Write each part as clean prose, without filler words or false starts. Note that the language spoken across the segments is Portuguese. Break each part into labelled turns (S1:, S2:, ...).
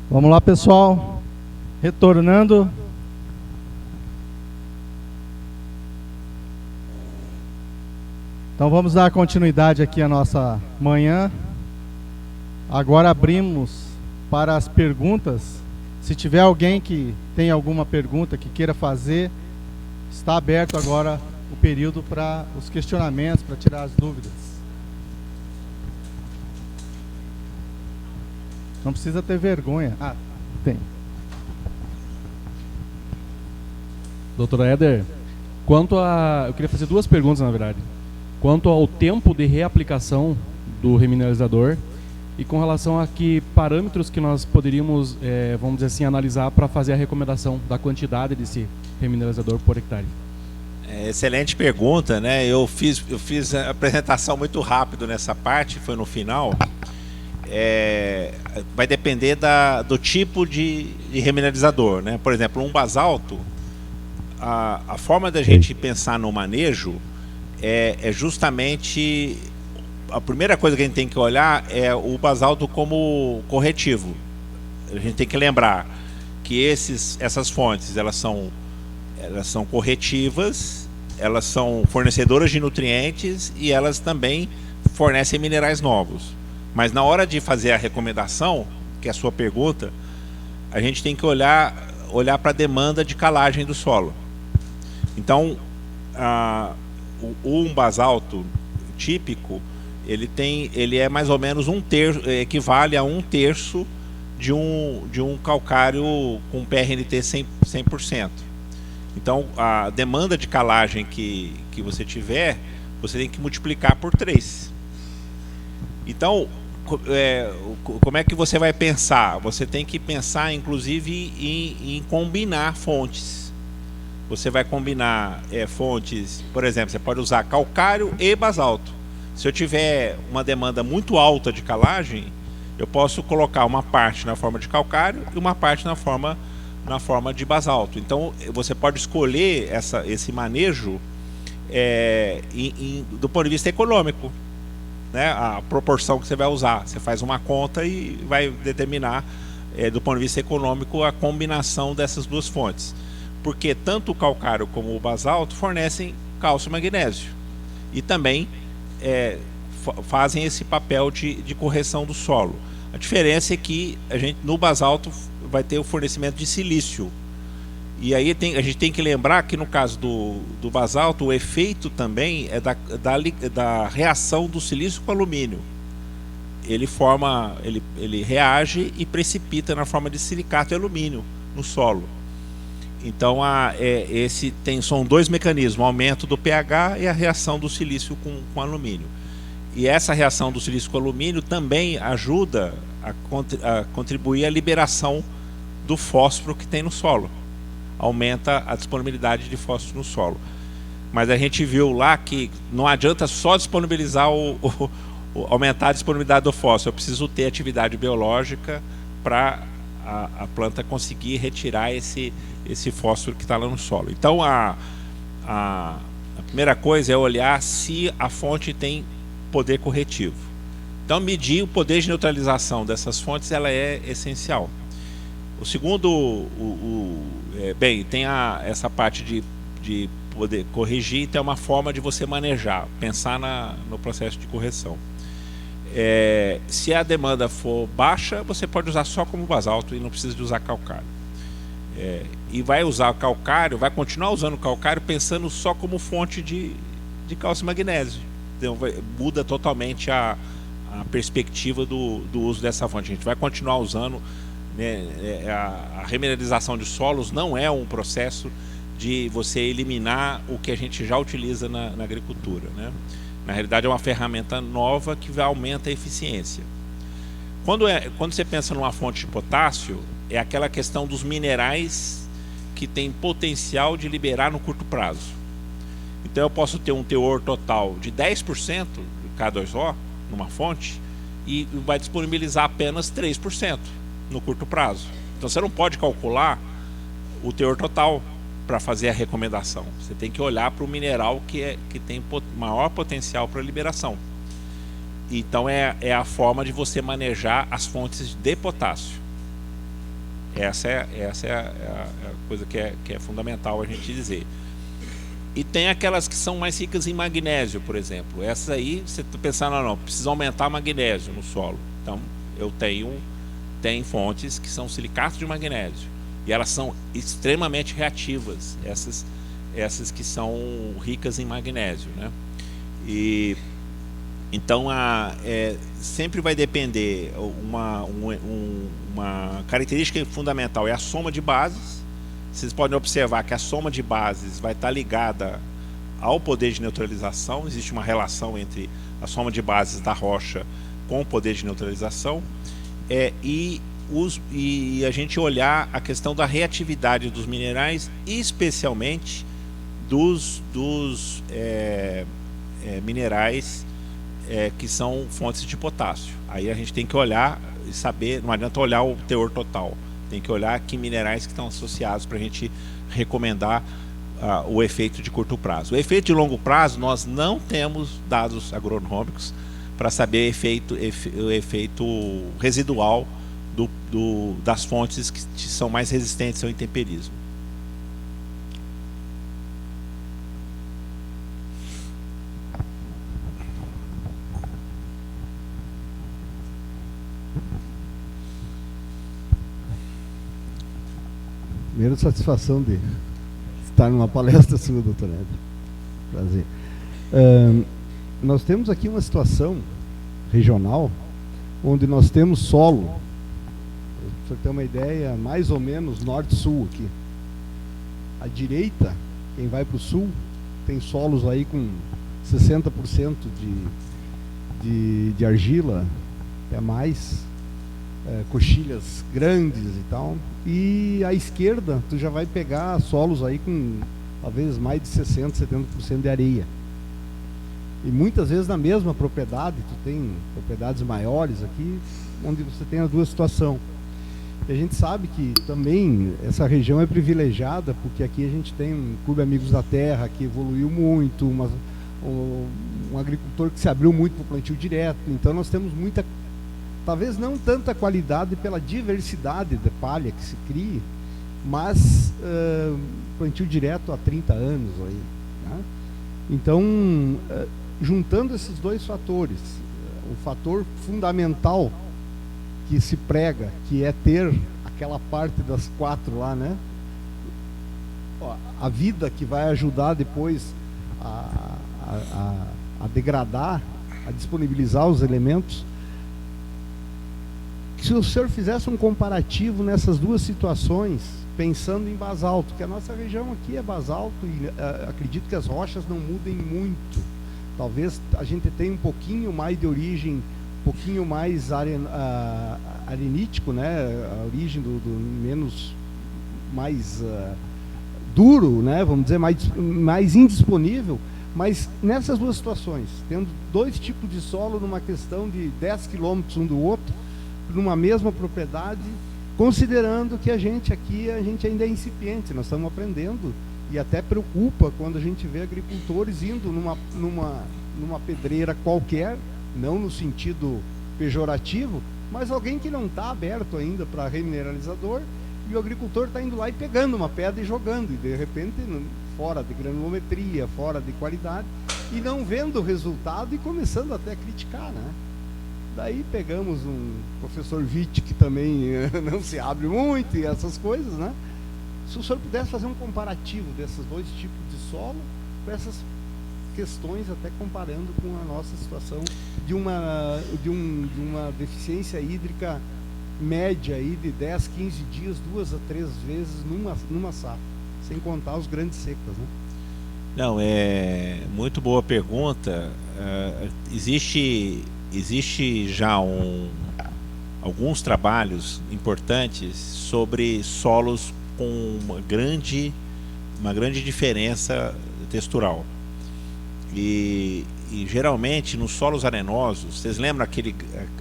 S1: Vamos lá, pessoal. Retornando. Então vamos dar continuidade aqui à nossa manhã. Agora abrimos para as perguntas. Se tiver alguém que tem alguma pergunta que queira fazer, está aberto agora o período para os questionamentos, para tirar as dúvidas. Não precisa ter vergonha. Ah, tem.
S2: Doutor Éder, eu queria fazer duas perguntas, na verdade. Quanto ao tempo de reaplicação do remineralizador e com relação a que parâmetros que nós poderíamos, vamos dizer assim, analisar para fazer a recomendação da quantidade desse remineralizador por hectare.
S3: Excelente pergunta, né? Eu fiz a apresentação muito rápido nessa parte, foi no final. Vai depender do tipo de remineralizador, né? Por exemplo, um basalto, a forma da gente pensar no manejo é justamente a primeira coisa que a gente tem que olhar é o basalto como corretivo. A gente tem que lembrar que essas fontes elas são corretivas, elas são fornecedoras de nutrientes e elas também fornecem minerais novos. Mas na hora de fazer a recomendação, que é a sua pergunta, a gente tem que olhar para a demanda de calagem do solo. Então, um basalto típico, ele é mais ou menos equivale a 1/3 de um calcário com PRNT 100%. Então, a demanda de calagem que você tiver, você tem que multiplicar por 3. Então, como é que você vai pensar? Você tem que pensar, inclusive, em combinar fontes. Você vai combinar fontes, por exemplo, você pode usar calcário e basalto. Se eu tiver uma demanda muito alta de calagem, eu posso colocar uma parte na forma de calcário e uma parte na forma de basalto. Então, você pode escolher esse manejo do ponto de vista econômico, né? A proporção que você vai usar. Você faz uma conta e vai determinar, do ponto de vista econômico, a combinação dessas duas fontes. Porque tanto o calcário como o basalto fornecem cálcio e magnésio. E também fazem esse papel de correção do solo. A diferença é que no basalto vai ter o fornecimento de silício. E aí a gente tem que lembrar que no caso do basalto, o efeito também é da reação do silício com o alumínio. Ele reage e precipita na forma de silicato e alumínio no solo. Então são dois mecanismos, o aumento do pH e a reação do silício com alumínio. E essa reação do silício com alumínio também ajuda a contribuir à liberação do fósforo que tem no solo. Aumenta a disponibilidade de fósforo no solo. Mas a gente viu lá que não adianta só disponibilizar aumentar a disponibilidade do fósforo. Eu preciso ter atividade biológica para a planta conseguir retirar esse fósforo que está lá no solo. Então a primeira coisa é olhar se a fonte tem poder corretivo. Então medir o poder de neutralização dessas fontes ela é essencial. O segundo, tem essa parte de poder corrigir, então é uma forma de você manejar, pensar no processo de correção. Se a demanda for baixa, você pode usar só como basalto e não precisa de usar calcário. E vai usar calcário, vai continuar usando o calcário pensando só como fonte de cálcio e magnésio. Então muda totalmente a perspectiva do uso dessa fonte. A gente vai continuar usando, né, a remineralização de solos não é um processo de você eliminar o que a gente já utiliza na agricultura, né? Na realidade é uma ferramenta nova que aumenta a eficiência. Quando você pensa numa fonte de potássio, é aquela questão dos minerais que tem potencial de liberar no curto prazo. Então eu posso ter um teor total de 10% de K2O numa fonte e vai disponibilizar apenas 3% no curto prazo. Então você não pode calcular o teor total para fazer a recomendação. Você tem que olhar para o mineral que tem maior potencial para liberação. Então é a forma de você manejar as fontes de potássio. Essa é a coisa que é fundamental a gente dizer. E tem aquelas que são mais ricas em magnésio, por exemplo. Essas aí, você está pensando, não, precisa aumentar magnésio no solo. Então, tem fontes que são silicatos de magnésio. E elas são extremamente reativas, essas que são ricas em magnésio, né? Então, sempre vai depender, uma característica fundamental é a soma de bases. Vocês podem observar que a soma de bases vai estar ligada ao poder de neutralização. Existe uma relação entre a soma de bases da rocha com o poder de neutralização. E a gente olhar a questão da reatividade dos minerais, especialmente dos minerais que são fontes de potássio. Aí a gente tem que olhar e saber, não adianta olhar o teor total, tem que olhar que minerais que estão associados para a gente recomendar o efeito de curto prazo. O efeito de longo prazo, nós não temos dados agronômicos para saber o efeito residual das fontes que são mais resistentes ao intemperismo.
S4: Primeiro, satisfação de estar numa palestra sua, doutor Éder. Prazer. Nós temos aqui uma situação regional onde nós temos solo, para o senhor ter uma ideia, mais ou menos norte-sul aqui. À direita, quem vai para o sul, tem solos aí com 60% de argila, até mais, coxilhas grandes e tal. E à esquerda, tu já vai pegar solos aí com talvez mais de 60%, 70% de areia. E muitas vezes na mesma propriedade, tu tem propriedades maiores aqui, onde você tem as duas situações. E a gente sabe que também essa região é privilegiada, porque aqui a gente tem um Clube Amigos da Terra que evoluiu muito, um agricultor que se abriu muito para o plantio direto. Então nós temos muita, talvez não tanta qualidade pela diversidade de palha que se cria, mas plantio direto há 30 anos aí, né? Então, juntando esses dois fatores, o fator fundamental que se prega, que é ter aquela parte das 4 lá, né? A vida que vai ajudar depois a degradar, a disponibilizar os elementos. Se o senhor fizesse um comparativo nessas duas situações, pensando em basalto, que a nossa região aqui é basalto e acredito que as rochas não mudem muito. Talvez a gente tenha um pouquinho mais de origem, um pouquinho mais arenítico, né? A origem do menos, mais duro, né? Vamos dizer, mais indisponível. Mas nessas duas situações, tendo dois tipos de solo numa questão de 10 quilômetros um do outro, numa mesma propriedade, considerando que a gente ainda é incipiente, nós estamos aprendendo, e até preocupa quando a gente vê agricultores indo numa pedreira qualquer, não no sentido pejorativo, mas alguém que não está aberto ainda para remineralizador, e o agricultor está indo lá e pegando uma pedra e jogando, e de repente fora de granulometria, fora de qualidade, e não vendo o resultado e começando até a criticar, né? Daí pegamos um professor Witt, que também não se abre muito, e essas coisas, né? Se o senhor pudesse fazer um comparativo desses dois tipos de solo, com essas questões, até comparando com a nossa situação de uma deficiência hídrica média aí de 10, 15 dias, 2 a 3 vezes numa safra, sem contar os grandes secas, né?
S3: Não, é muito boa pergunta. Existe já alguns trabalhos importantes sobre solos com uma grande diferença textural. E geralmente nos solos arenosos, vocês lembram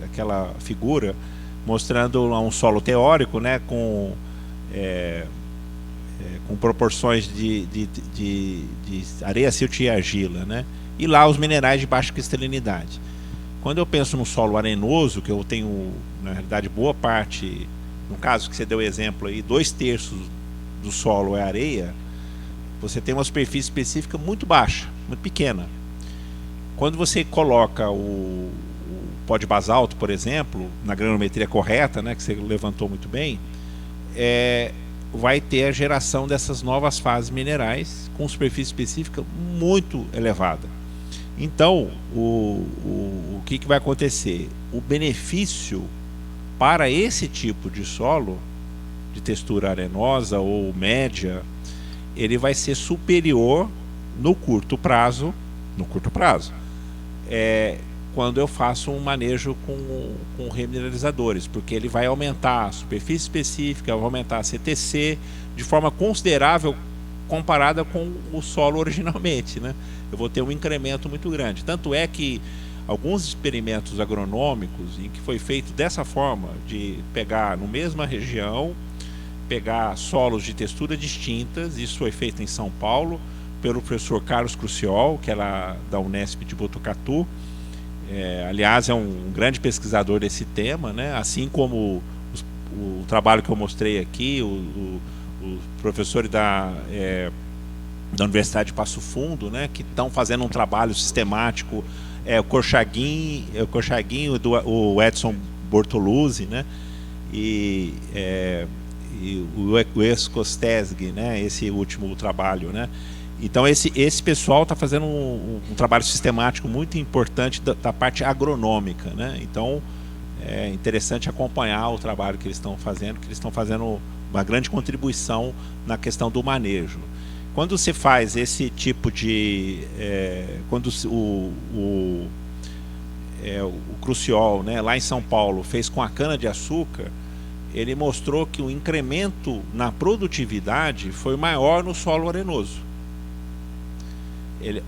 S3: aquela figura mostrando um solo teórico, né, com proporções de areia, silt e argila, né? E lá os minerais de baixa cristalinidade. Quando eu penso no solo arenoso, que eu tenho, na realidade, boa parte no caso que você deu exemplo aí, 2/3 do solo é areia, você tem uma superfície específica muito baixa, muito pequena. Quando você coloca o pó de basalto, por exemplo, na granometria correta, né, que você levantou muito bem, vai ter a geração dessas novas fases minerais com superfície específica muito elevada. Então, o que vai acontecer? O benefício para esse tipo de solo, de textura arenosa ou média, ele vai ser superior no curto prazo, quando eu faço um manejo com remineralizadores, porque ele vai aumentar a superfície específica, vai aumentar a CTC de forma considerável comparada com o solo originalmente, né? Eu vou ter um incremento muito grande. Tanto é que alguns experimentos agronômicos em que foi feito dessa forma, de pegar no mesma região, pegar solos de textura distintas, isso foi feito em São Paulo pelo professor Carlos Cruciol, que era da Unesp de Botucatu. Aliás, é um grande pesquisador desse tema, né? Assim como o trabalho que eu mostrei aqui, os professores da Universidade de Passo Fundo, né, que estão fazendo um trabalho sistemático, o Corchaguin, o Edson Bortoluzzi, né, e o Escostesg, né, esse último trabalho, né. Então esse pessoal está fazendo um trabalho sistemático muito importante da parte agronômica, né. Então é interessante acompanhar o trabalho que eles estão fazendo uma grande contribuição na questão do manejo. Quando você faz esse tipo de... quando o Cruciol, né, lá em São Paulo, fez com a cana-de-açúcar, ele mostrou que o incremento na produtividade foi maior no solo arenoso.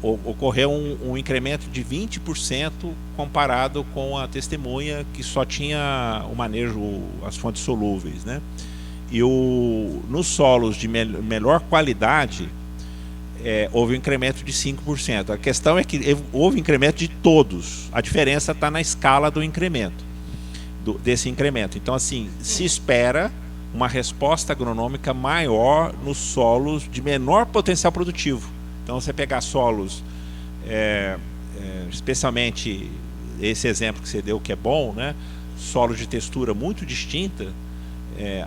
S3: Ocorreu um incremento de 20% comparado com a testemunha, que só tinha o manejo, as fontes solúveis, né? E nos solos de melhor qualidade, houve um incremento de 5%. A questão é que houve incremento de todos. A diferença está na escala do incremento, desse incremento. Então, assim, se espera uma resposta agronômica maior nos solos de menor potencial produtivo. Então, você pegar solos, especialmente esse exemplo que você deu, que é bom, né? Solos de textura muito distinta,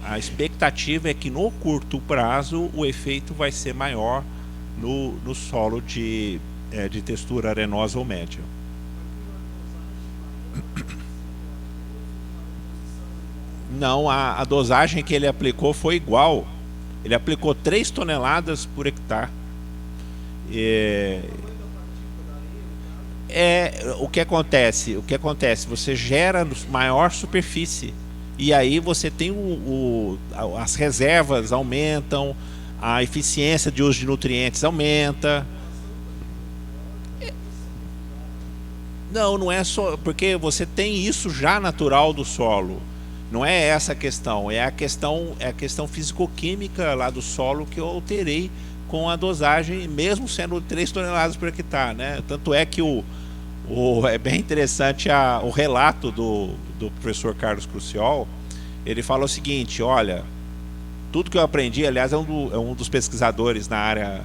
S3: a expectativa é que no curto prazo o efeito vai ser maior no solo de textura arenosa ou média. Não, a dosagem que ele aplicou foi igual. Ele aplicou 3 toneladas por hectare. O que acontece? Você gera maior superfície. E aí você tem as reservas aumentam, a eficiência de uso de nutrientes aumenta. Não é só... Porque você tem isso já natural do solo. Não é essa a questão. É a questão fisicoquímica lá do solo que eu alterei com a dosagem, mesmo sendo 3 toneladas por hectare, né? Tanto é que é bem interessante o relato do professor Carlos Cruciol. Ele fala o seguinte: olha, tudo que eu aprendi, aliás, é um dos pesquisadores na área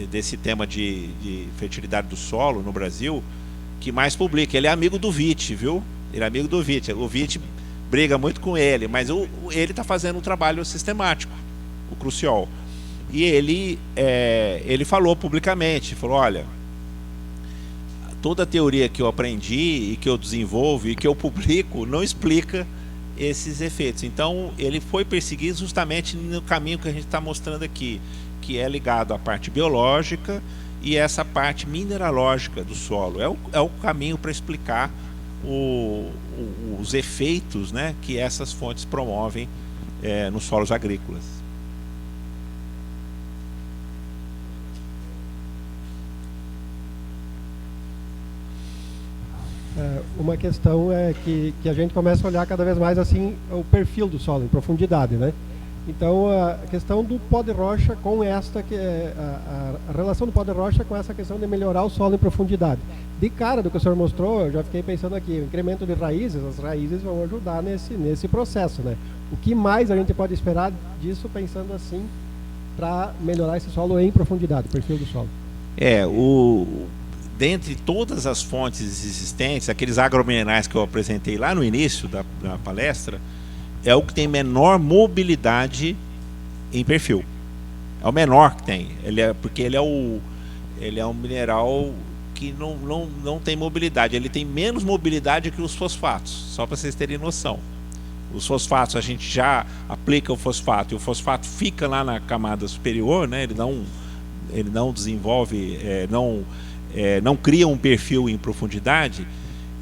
S3: desse tema de fertilidade do solo no Brasil, que mais publica. Ele é amigo do Witt, viu? Ele é amigo do Witt. O Witt briga muito com ele, mas ele está fazendo um trabalho sistemático, o Cruciol. E ele falou publicamente, falou: olha, toda a teoria que eu aprendi e que eu desenvolvo e que eu publico não explica esses efeitos. Então ele foi perseguir justamente no caminho que a gente está mostrando aqui, que é ligado à parte biológica e essa parte mineralógica do solo. É o caminho para explicar os efeitos, né, que essas fontes promovem nos solos agrícolas.
S5: Uma questão é que a gente começa a olhar cada vez mais assim o perfil do solo em profundidade, né? Então, a questão do pó de rocha com esta, a relação do pó de rocha com essa questão de melhorar o solo em profundidade. De cara do que o senhor mostrou, eu já fiquei pensando aqui, o incremento de raízes, as raízes vão ajudar nesse processo, né? O que mais a gente pode esperar disso, pensando assim, para melhorar esse solo em profundidade, o perfil do solo?
S3: Dentre todas as fontes existentes, aqueles agrominerais que eu apresentei lá no início da palestra, é o que tem menor mobilidade em perfil. É o menor que tem. Porque ele é um mineral que não tem mobilidade. Ele tem menos mobilidade que os fosfatos, só para vocês terem noção. Os fosfatos, a gente já aplica o fosfato, e o fosfato fica lá na camada superior, né? Ele não desenvolve, não cria um perfil em profundidade.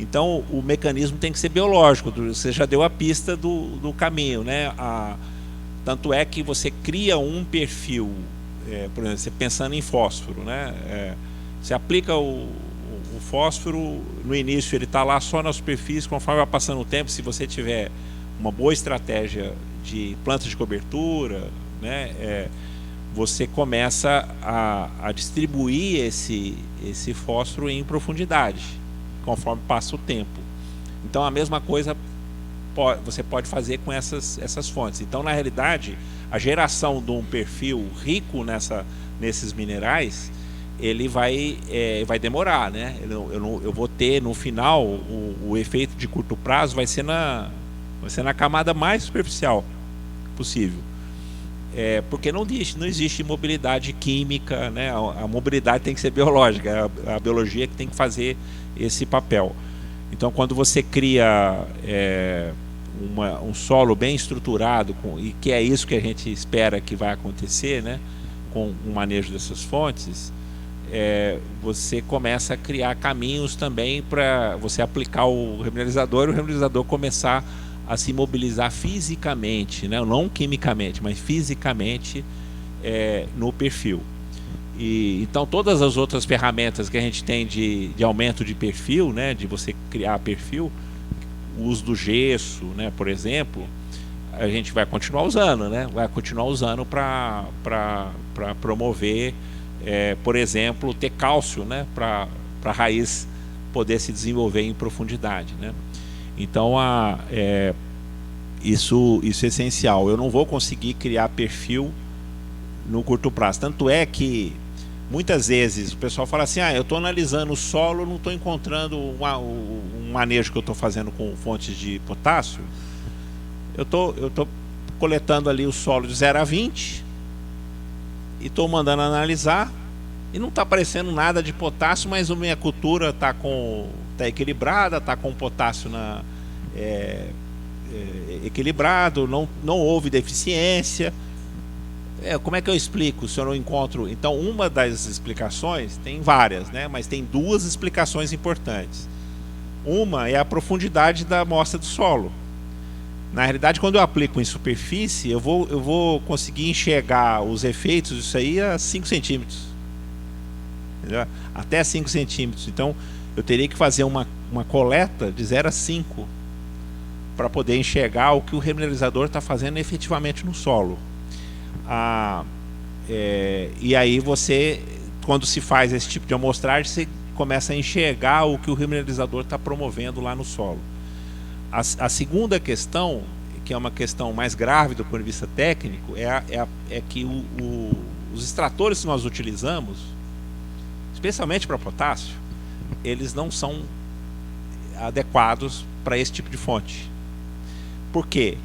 S3: Então o mecanismo tem que ser biológico. Você já deu a pista do caminho, né? Tanto é que você cria um perfil, por exemplo, você pensando em fósforo, né? Você aplica o fósforo no início, ele está lá só na superfície. Conforme vai passando o tempo, se você tiver uma boa estratégia de plantas de cobertura, né? Você começa a distribuir esse fósforo em profundidade, conforme passa o tempo. Então a mesma coisa você pode fazer com essas fontes. Então, na realidade, a geração de um perfil rico nesses minerais, ele vai demorar, né? Eu vou ter no final o efeito de curto prazo vai ser na camada mais superficial possível. Porque não existe mobilidade química, né? A mobilidade tem que ser biológica, é a biologia que tem que fazer esse papel. Então, quando você cria um solo bem estruturado, e que é isso que a gente espera que vai acontecer, né? Com o manejo dessas fontes, você começa a criar caminhos também para você aplicar o remineralizador e o remineralizador começar a se mobilizar fisicamente, né? Não quimicamente, mas fisicamente no perfil. Então todas as outras ferramentas que a gente tem de aumento de perfil, né? De você criar perfil, o uso do gesso, né? Por exemplo, a gente vai continuar usando, né? Vai continuar usando para promover, por exemplo, ter cálcio, né? Para a raiz poder se desenvolver em profundidade, né? Então isso é essencial. Eu não vou conseguir criar perfil no curto prazo. Tanto é que muitas vezes o pessoal fala assim: eu estou analisando o solo, não estou encontrando um manejo que eu estou fazendo com fontes de potássio. Eu estou coletando ali o solo de 0 a 20 e estou mandando analisar e não está aparecendo nada de potássio, mas a minha cultura está equilibrada, está com potássio equilibrado, não houve deficiência. Como é que eu explico se eu não encontro? Então, uma das explicações, tem várias, né? Mas tem duas explicações importantes. Uma é a profundidade da amostra do solo. Na realidade, quando eu aplico em superfície, eu vou conseguir enxergar os efeitos disso aí a 5 centímetros. Entendeu? Até 5 centímetros. Então, eu teria que fazer uma coleta de 0 a 5 para poder enxergar o que o remineralizador está fazendo efetivamente no solo. E aí você, quando se faz esse tipo de amostragem, você começa a enxergar o que o remineralizador está promovendo lá no solo. A segunda questão, que é uma questão mais grave do ponto de vista técnico, é que os extratores que nós utilizamos, especialmente para potássio, eles não são adequados para esse tipo de fonte. Por quê?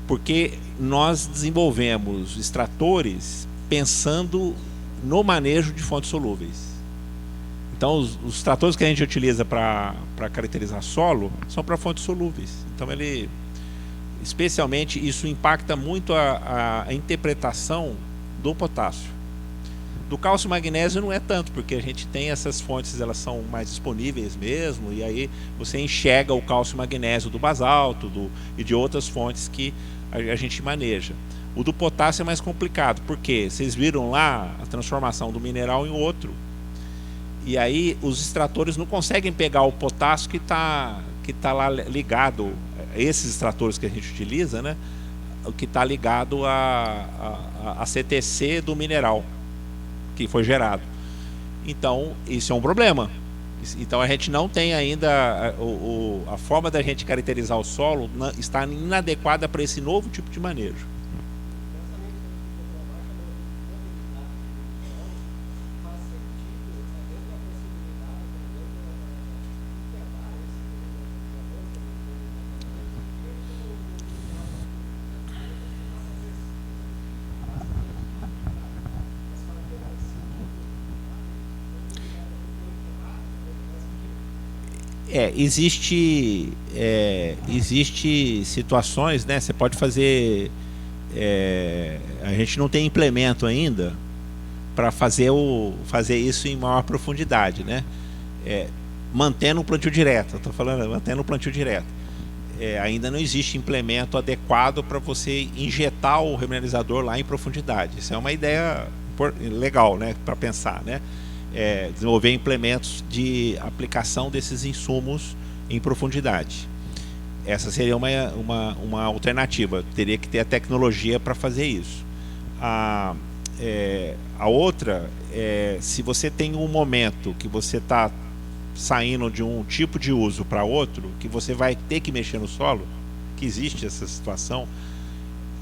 S3: Porque nós desenvolvemos extratores pensando no manejo de fontes solúveis. Então, os extratores que a gente utiliza para caracterizar solo são para fontes solúveis. Então, especialmente, isso impacta muito a interpretação do potássio. Do cálcio e magnésio não é tanto, porque a gente tem essas fontes, elas são mais disponíveis mesmo, e aí você enxerga o cálcio e magnésio do basalto e de outras fontes que a gente maneja. O do potássio é mais complicado, porque vocês viram lá a transformação do mineral em outro, e aí os extratores não conseguem pegar o potássio que tá lá ligado, esses extratores que a gente utiliza, né? ligado a CTC do mineral que foi gerado. Então, isso é um problema. Então, a gente não tem ainda a forma da gente caracterizar o solo está inadequada para esse novo tipo de manejo. Existe situações, né? Você pode fazer. A gente não tem implemento ainda para fazer isso em maior profundidade, né? Mantendo o plantio direto. Estou falando, mantendo o plantio direto. Ainda não existe implemento adequado para você injetar o remineralizador lá em profundidade. Isso é uma ideia legal, né? Para pensar, né? Desenvolver implementos de aplicação desses insumos em profundidade. Essa seria uma alternativa. Teria que ter a tecnologia para fazer isso. A outra se você tem um momento que você está saindo de um tipo de uso para outro, que você vai ter que mexer no solo, que existe essa situação,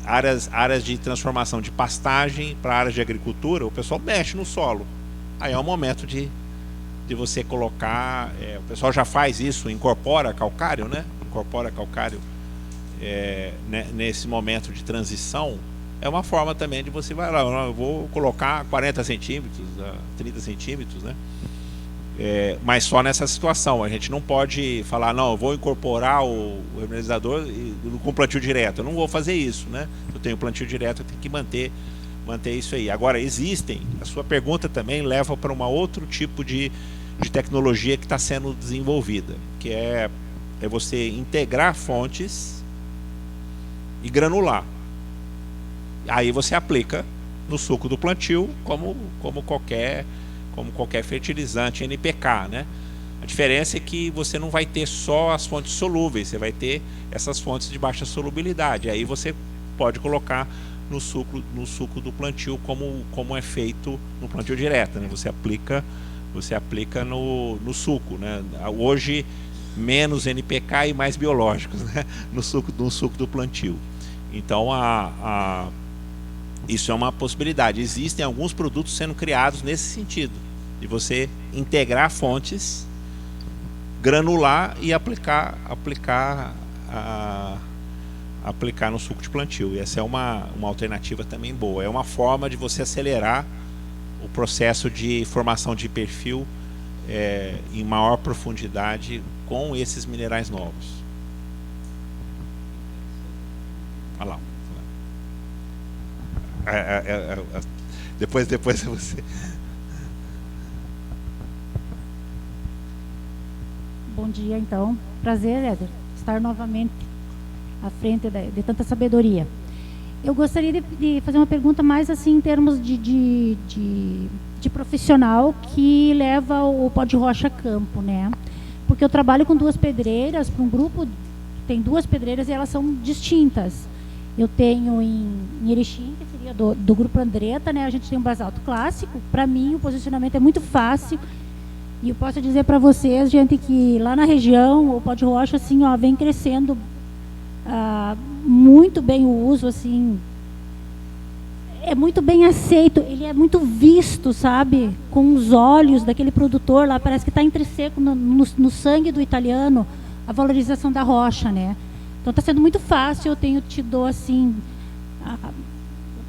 S3: áreas de transformação de pastagem para áreas de agricultura, o pessoal mexe no solo. Aí é o momento de você colocar, o pessoal já faz isso, incorpora calcário, né? Incorpora calcário nesse momento de transição. É uma forma também de você, vai lá, eu vou colocar 40 centímetros, 30 centímetros, né? Mas só nessa situação. A gente não pode falar, não, eu vou incorporar o remineralizador com plantio direto. Eu não vou fazer isso, né? Eu tenho plantio direto, eu tenho que manter isso aí. Agora, a sua pergunta também leva para um outro tipo de tecnologia que está sendo desenvolvida, que é você integrar fontes e granular. Aí você aplica no suco do plantio como qualquer fertilizante NPK, né? A diferença é que você não vai ter só as fontes solúveis, você vai ter essas fontes de baixa solubilidade. Aí você pode colocar no suco do plantio, como é feito no plantio direto, né? Você aplica no suco, né? Hoje menos NPK e mais biológicos, né? no suco do plantio. Então isso é uma possibilidade. Existem alguns produtos sendo criados nesse sentido, de você integrar fontes, granular e aplicar no suco de plantio. E essa é uma alternativa também boa. É uma forma de você acelerar o processo de formação de perfil em maior profundidade com esses minerais novos. Olha lá. Depois você.
S6: Bom dia, então. Prazer, Éder, estar novamente à frente de tanta sabedoria. Eu gostaria de fazer uma pergunta mais assim em termos de profissional que leva o pó de rocha a campo, né? Porque eu trabalho com 2 pedreiras, para um grupo tem 2 pedreiras e elas são distintas. Eu tenho em Erechim, que seria do grupo Andretta, né? A gente tem um basalto clássico. Para mim, o posicionamento é muito fácil. E eu posso dizer para vocês, gente, que lá na região, o pó de rocha, assim, ó, vem crescendo muito bem o uso, assim. É muito bem aceito, ele é muito visto, sabe? Com os olhos daquele produtor lá, parece que está entresseco no sangue do italiano, a valorização da rocha, né? Então está sendo muito fácil, eu tenho tido, assim,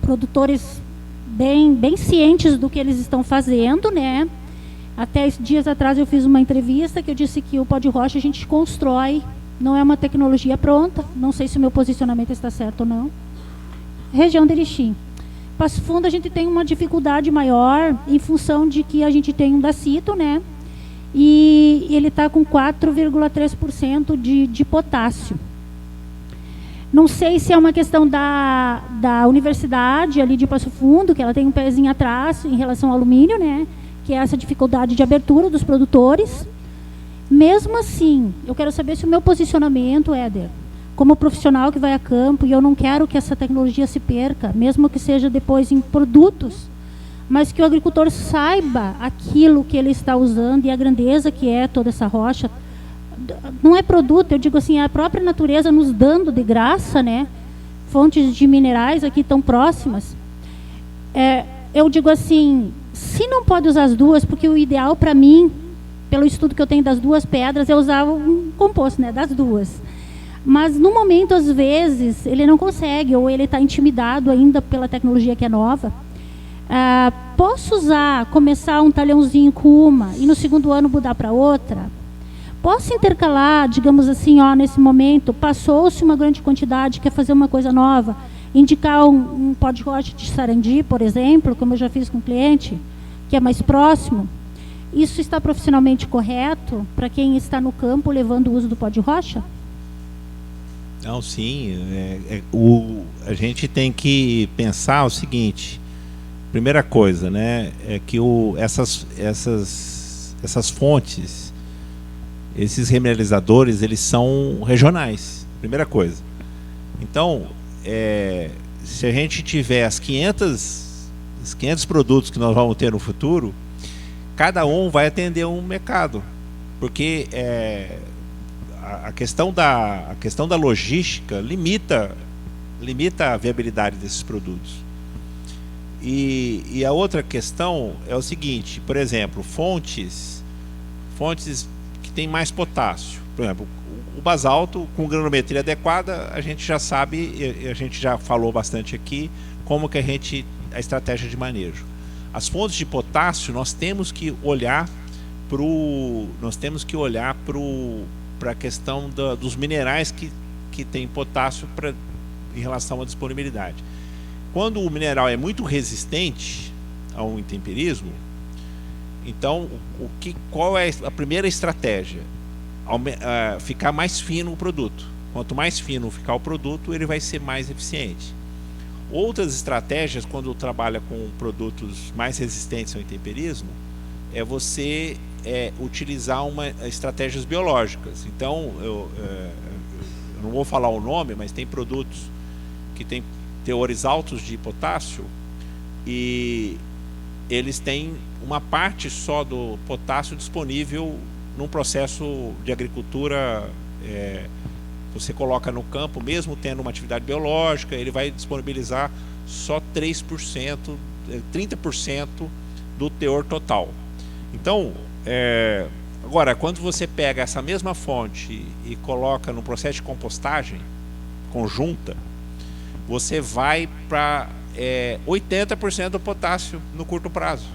S6: produtores bem cientes do que eles estão fazendo, né? Até dias atrás eu fiz uma entrevista que eu disse que o pó de rocha a gente constrói, não é uma tecnologia pronta, não sei se o meu posicionamento está certo ou não. Região de Erechim. Passo Fundo a gente tem uma dificuldade maior em função de que a gente tem um dacito, né? E ele está com 4,3% de potássio. Não sei se é uma questão da universidade ali de Passo Fundo, que ela tem um pezinho atrás em relação ao alumínio, né? Que é essa dificuldade de abertura dos produtores. Mesmo assim, eu quero saber se o meu posicionamento, Éder, como profissional que vai a campo, e eu não quero que essa tecnologia se perca, mesmo que seja depois em produtos, mas que o agricultor saiba aquilo que ele está usando e a grandeza que é toda essa rocha. Não é produto, eu digo assim, é a própria natureza nos dando de graça, né, fontes de minerais aqui tão próximas. Eu digo assim, se não pode usar as duas, porque o ideal para mim, pelo estudo que eu tenho das duas pedras, é usar um composto, né, das duas. Mas no momento, às vezes, ele não consegue, ou ele está intimidado ainda pela tecnologia que é nova. Posso começar um talhãozinho com uma e no segundo ano mudar para outra? Posso intercalar, digamos assim, nesse momento, passou-se uma grande quantidade, quer fazer uma coisa nova, indicar um pó de rocha de Sarandi, por exemplo, como eu já fiz com o cliente, que é mais próximo. Isso está profissionalmente correto para quem está no campo levando o uso do pó de rocha?
S3: Não, sim. A gente tem que pensar o seguinte. Primeira coisa, né, é que essas fontes, esses remineralizadores, eles são regionais. Primeira coisa. Então, se a gente tiver os 500 produtos que nós vamos ter no futuro, cada um vai atender um mercado, porque a questão da logística limita a viabilidade desses produtos. E a outra questão é o seguinte, por exemplo, fontes que têm mais potássio. Por exemplo, o basalto com granulometria adequada, a gente já sabe, a gente já falou bastante aqui, como que a estratégia de manejo. As fontes de potássio, nós temos que olhar para a questão dos minerais que tem potássio em relação à disponibilidade. Quando o mineral é muito resistente ao intemperismo, então qual é a primeira estratégia? Ficar mais fino o produto. Quanto mais fino ficar o produto, ele vai ser mais eficiente. Outras estratégias, quando trabalha com produtos mais resistentes ao intemperismo, é você utilizar estratégias biológicas. Então, eu não vou falar o nome, mas tem produtos que têm teores altos de potássio e eles têm uma parte só do potássio disponível num processo de agricultura. Você coloca no campo, mesmo tendo uma atividade biológica, ele vai disponibilizar só 3%, 30% do teor total. Então, agora, quando você pega essa mesma fonte e coloca no processo de compostagem conjunta, você vai para 80% do potássio no curto prazo.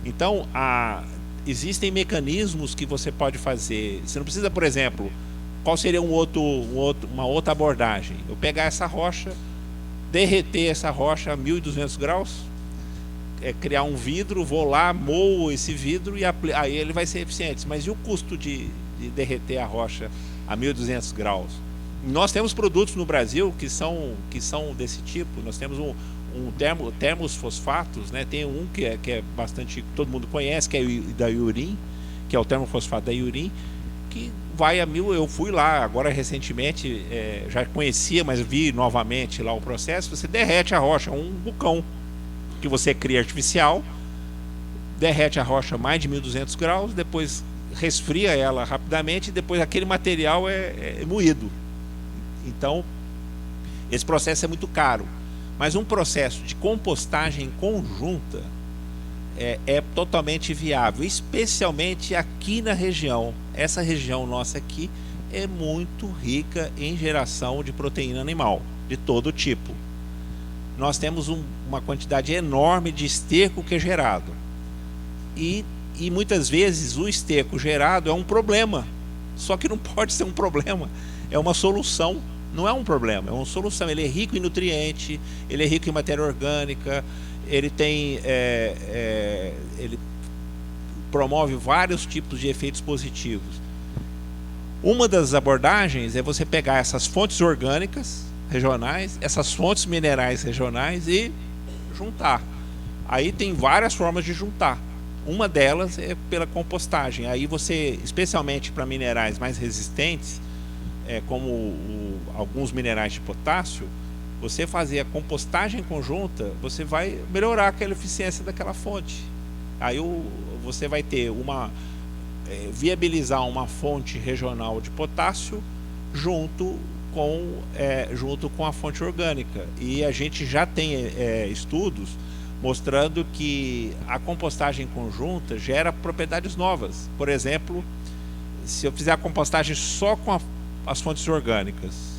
S3: Então, existem mecanismos que você pode fazer. Você não precisa, por exemplo, qual seria uma outra abordagem? Eu pegar essa rocha, derreter essa rocha a 1.200 graus, criar um vidro, vou lá, moo esse vidro e aí ele vai ser eficiente. Mas e o custo de derreter a rocha a 1.200 graus? Nós temos produtos no Brasil que são desse tipo. Nós temos termos fosfatos, né? Tem um que é bastante, todo mundo conhece, que é da Iurim, que é o termofosfato da Iurim, que vai a 1.000. Eu fui lá agora recentemente, já conhecia, mas vi novamente lá o processo. Você derrete a rocha, um vulcão que você cria artificial, derrete a rocha a mais de 1.200 graus, depois resfria ela rapidamente e depois aquele material é moído. Então, esse processo é muito caro, mas um processo de compostagem conjunta é totalmente viável, especialmente aqui na região. Essa região nossa aqui é muito rica em geração de proteína animal, de todo tipo. Nós temos uma quantidade enorme de esterco que é gerado. E muitas vezes o esterco gerado é um problema, só que não pode ser um problema, é uma solução. Não é um problema, é uma solução. Ele é rico em nutriente, ele é rico em matéria orgânica, ele ele promove vários tipos de efeitos positivos. Uma das abordagens é você pegar essas fontes orgânicas regionais, essas fontes minerais regionais e juntar. Aí tem várias formas de juntar. Uma delas é pela compostagem. Aí você, especialmente para minerais mais resistentes, como alguns minerais de potássio, você fazer a compostagem conjunta, você vai melhorar aquela eficiência daquela fonte. Aí você vai ter viabilizar uma fonte regional de potássio junto com a fonte orgânica. E a gente já tem estudos mostrando que a compostagem conjunta gera propriedades novas. Por exemplo, se eu fizer a compostagem só com as fontes orgânicas,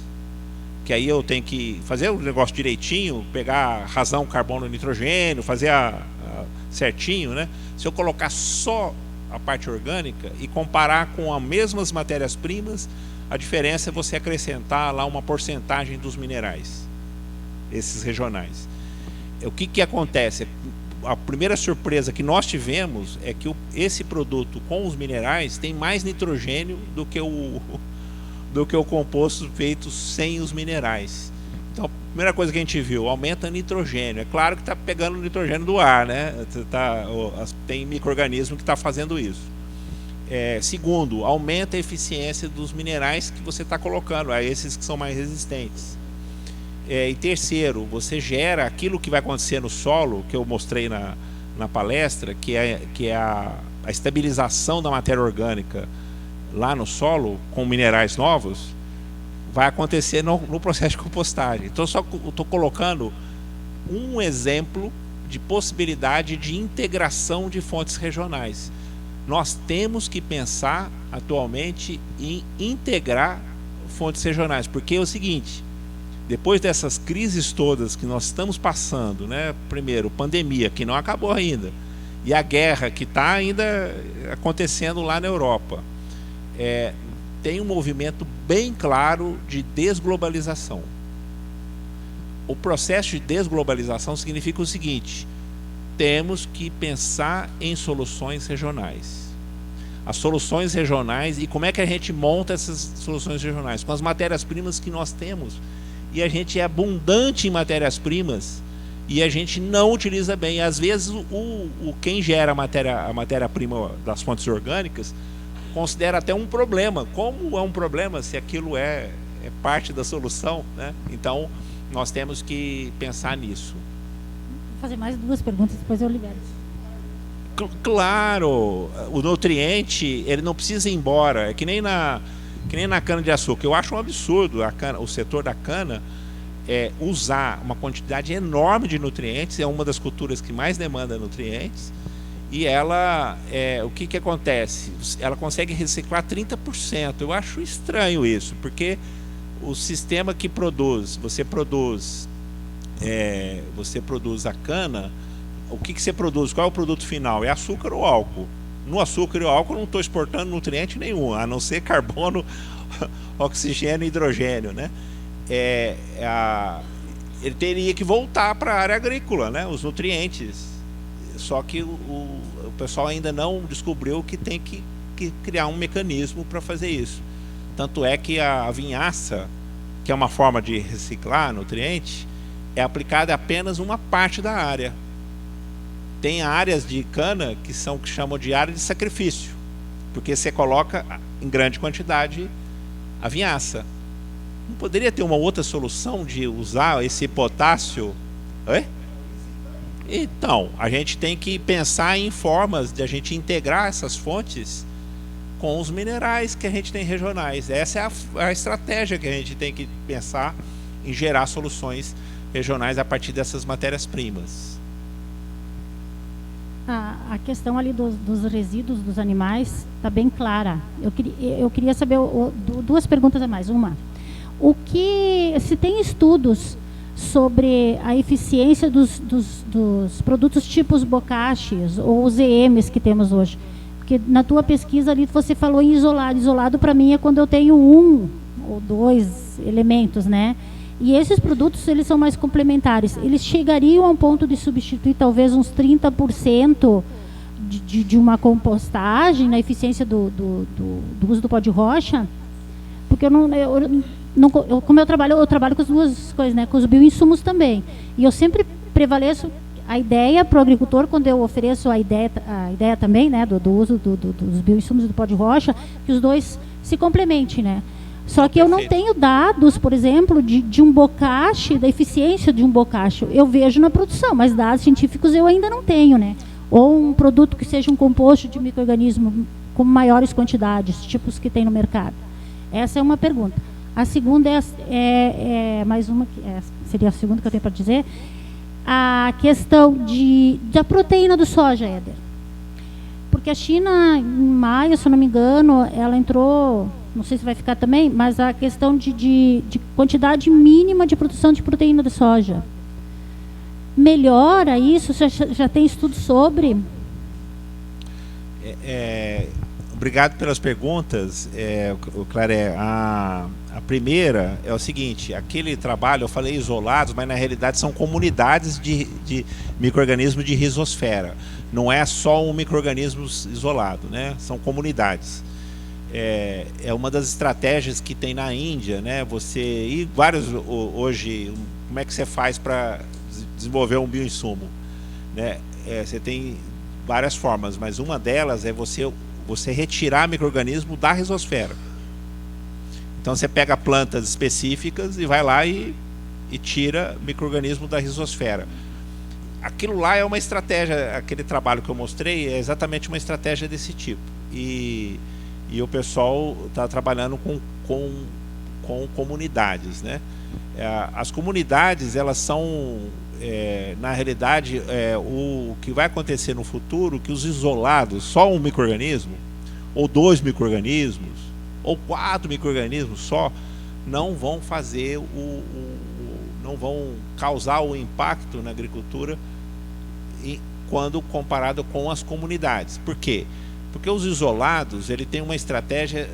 S3: que aí eu tenho que fazer o negócio direitinho, pegar razão carbono nitrogênio, fazer certinho, né? Se eu colocar só a parte orgânica e comparar com as mesmas matérias-primas, a diferença é você acrescentar lá uma porcentagem dos minerais, esses regionais. O que acontece? A primeira surpresa que nós tivemos é que esse produto com os minerais tem mais nitrogênio do que o composto feito sem os minerais. Então, a primeira coisa que a gente viu, aumenta nitrogênio. É claro que está pegando nitrogênio do ar, né? Tem micro-organismo que está fazendo isso. Segundo, aumenta a eficiência dos minerais que você está colocando, esses que são mais resistentes. E terceiro, você gera aquilo que vai acontecer no solo, que eu mostrei na palestra, que é a estabilização da matéria orgânica lá no solo, com minerais novos, vai acontecer no processo de compostagem. Então, só estou colocando um exemplo de possibilidade de integração de fontes regionais. Nós temos que pensar atualmente em integrar fontes regionais, porque é o seguinte, depois dessas crises todas que nós estamos passando, né? Primeiro, pandemia, que não acabou ainda, e a guerra que está ainda acontecendo lá na Europa, tem um movimento bem claro de desglobalização. O processo de desglobalização significa o seguinte: temos que pensar em soluções regionais. As soluções regionais, e como é que a gente monta essas soluções regionais? Com as matérias-primas que nós temos. E a gente é abundante em matérias-primas e a gente não utiliza bem. Às vezes, quem gera a matéria-prima das fontes orgânicas considera até um problema. Como é um problema se aquilo é parte da solução, né? Então, nós temos que pensar nisso.
S6: Vou fazer mais 2 perguntas, depois eu libero.
S3: Claro, o nutriente, ele não precisa ir embora. É que nem na cana-de-açúcar. Eu acho um absurdo o setor da cana usar uma quantidade enorme de nutrientes. É uma das culturas que mais demanda nutrientes. E ela, o que acontece? Ela consegue reciclar 30%. Eu acho estranho isso, porque o sistema que você produz a cana, o que você produz? Qual é o produto final? É açúcar ou álcool? No açúcar e o álcool eu não estou exportando nutriente nenhum, a não ser carbono, oxigênio e hidrogênio, né? Ele teria que voltar para a área agrícola, né? Os nutrientes. Só que o pessoal ainda não descobriu que tem que criar um mecanismo para fazer isso. Tanto é que a vinhaça, que é uma forma de reciclar nutriente, é aplicada apenas uma parte da área. Tem áreas de cana que chamam de área de sacrifício, porque você coloca em grande quantidade a vinhaça. Não poderia ter uma outra solução de usar esse potássio? Então, a gente tem que pensar em formas de a gente integrar essas fontes com os minerais que a gente tem regionais. Essa é a estratégia que a gente tem que pensar em gerar soluções regionais a partir dessas matérias-primas.
S6: A questão ali dos resíduos dos animais está bem clara. Eu queria saber 2 perguntas a mais. Uma, se tem estudos sobre a eficiência dos produtos tipos bocaches ou os EMs que temos hoje? Porque na tua pesquisa ali você falou em isolado. Isolado para mim é quando eu tenho 1 ou 2 elementos, né? E esses produtos, eles são mais complementares. Eles chegariam a um ponto de substituir talvez uns 30% de uma compostagem na eficiência do uso do pó de rocha? Porque como eu trabalho com as 2 coisas, né? Com os bioinsumos também. E eu sempre prevaleço a ideia para o agricultor, quando eu ofereço a ideia também, né? Do uso dos bioinsumos e do pó de rocha, que os 2 se complementem, né? Só que eu não
S3: Perfeito.
S6: tenho dados, por exemplo, de um bocache, da eficiência de um bocache. Eu vejo na produção, mas dados científicos eu ainda não tenho, né? Ou um produto que seja um composto de micro-organismo com maiores quantidades, tipo os que tem no mercado. Essa é uma pergunta. A segunda é mais uma, seria a segunda que eu tenho para dizer, a questão da proteína do soja, Éder. Porque a China, em maio, se eu não me engano, ela entrou, não sei se vai ficar também, mas a questão de quantidade mínima de produção de proteína de soja. Melhora isso? Já tem estudo sobre?
S3: Obrigado pelas perguntas, Claré. A primeira é o seguinte: aquele trabalho, eu falei isolados, mas na realidade são comunidades de micro-organismos de rizosfera. Não é só um micro-organismo isolado, né? São comunidades. É uma das estratégias que tem na Índia, né? E vários hoje, como é que você faz para desenvolver um bioinsumo, né? Você tem várias formas, mas uma delas é você retirar micro-organismo da rizosfera. Então você pega plantas específicas e vai lá e tira micro-organismo da rizosfera. Aquilo lá é uma estratégia, aquele trabalho que eu mostrei é exatamente uma estratégia desse tipo. E o pessoal está trabalhando com comunidades, né? As comunidades, elas são, na realidade, o que vai acontecer no futuro, que os isolados, só um micro-organismo, ou 2 micro-organismos, ou 4 micro-organismos só, não vão fazer não vão causar o impacto na agricultura quando comparado com as comunidades. Por quê? Porque os isolados, ele tem uma estratégia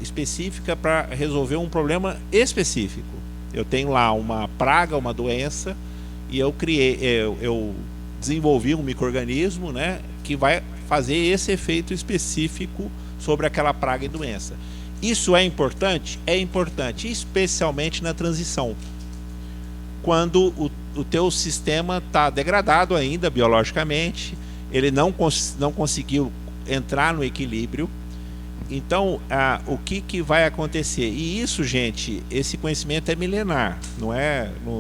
S3: específica para resolver um problema específico. Eu tenho lá uma praga, uma doença, e eu desenvolvi um micro-organismo, né, que vai fazer esse efeito específico sobre aquela praga e doença. Isso é importante? É importante, especialmente na transição. Quando o teu sistema está degradado ainda biologicamente, ele não conseguiu entrar no equilíbrio. Então, o que vai acontecer? E isso, gente, esse conhecimento é milenar, não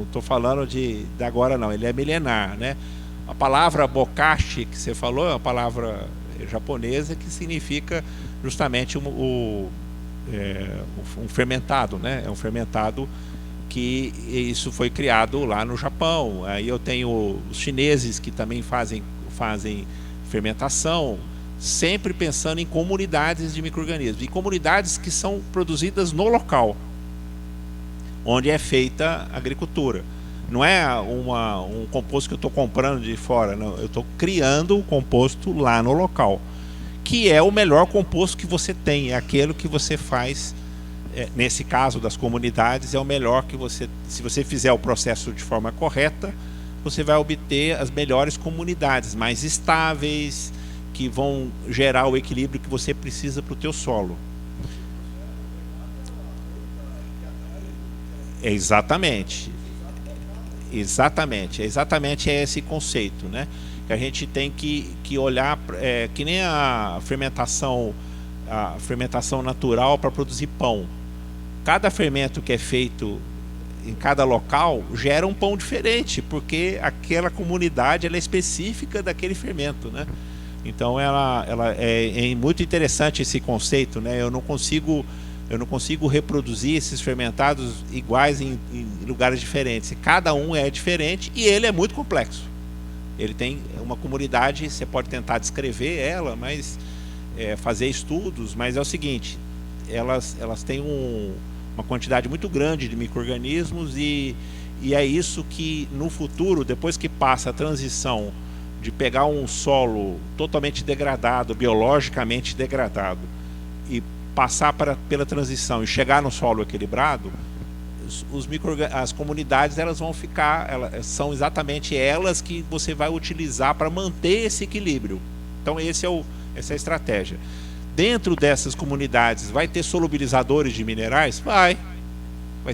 S3: estou falando de agora não, ele é milenar, né? A palavra bokashi que você falou é uma palavra japonesa que significa justamente um fermentado, né? É um fermentado que isso foi criado lá no Japão. Aí eu tenho os chineses que também fazem fermentação, sempre pensando em comunidades de micro-organismos, e comunidades que são produzidas no local onde é feita a agricultura. Não é um composto que eu estou comprando de fora, não. Eu estou criando o composto lá no local, que é o melhor composto que você tem, é aquele que você faz, nesse caso das comunidades, é o melhor que se você fizer o processo de forma correta, você vai obter as melhores comunidades, mais estáveis, que vão gerar o equilíbrio que você precisa para o teu solo. Exatamente esse conceito, né? Que a gente tem que olhar, que nem a fermentação natural para produzir pão. Cada fermento que é feito em cada local gera um pão diferente, porque aquela comunidade ela é específica daquele fermento, né? Então ela é muito interessante esse conceito, né? Eu não consigo reproduzir esses fermentados iguais em lugares diferentes. Cada um é diferente e ele é muito complexo. Ele tem uma comunidade, você pode tentar descrever ela, mas fazer estudos, mas é o seguinte, elas têm uma quantidade muito grande de micro-organismos e é isso que no futuro, depois que passa a transição de pegar um solo totalmente degradado, biologicamente degradado, e passar pela transição e chegar no solo equilibrado, as comunidades elas vão ficar, são exatamente elas que você vai utilizar para manter esse equilíbrio. Então essa é a estratégia. Dentro dessas comunidades vai ter solubilizadores de minerais? Vai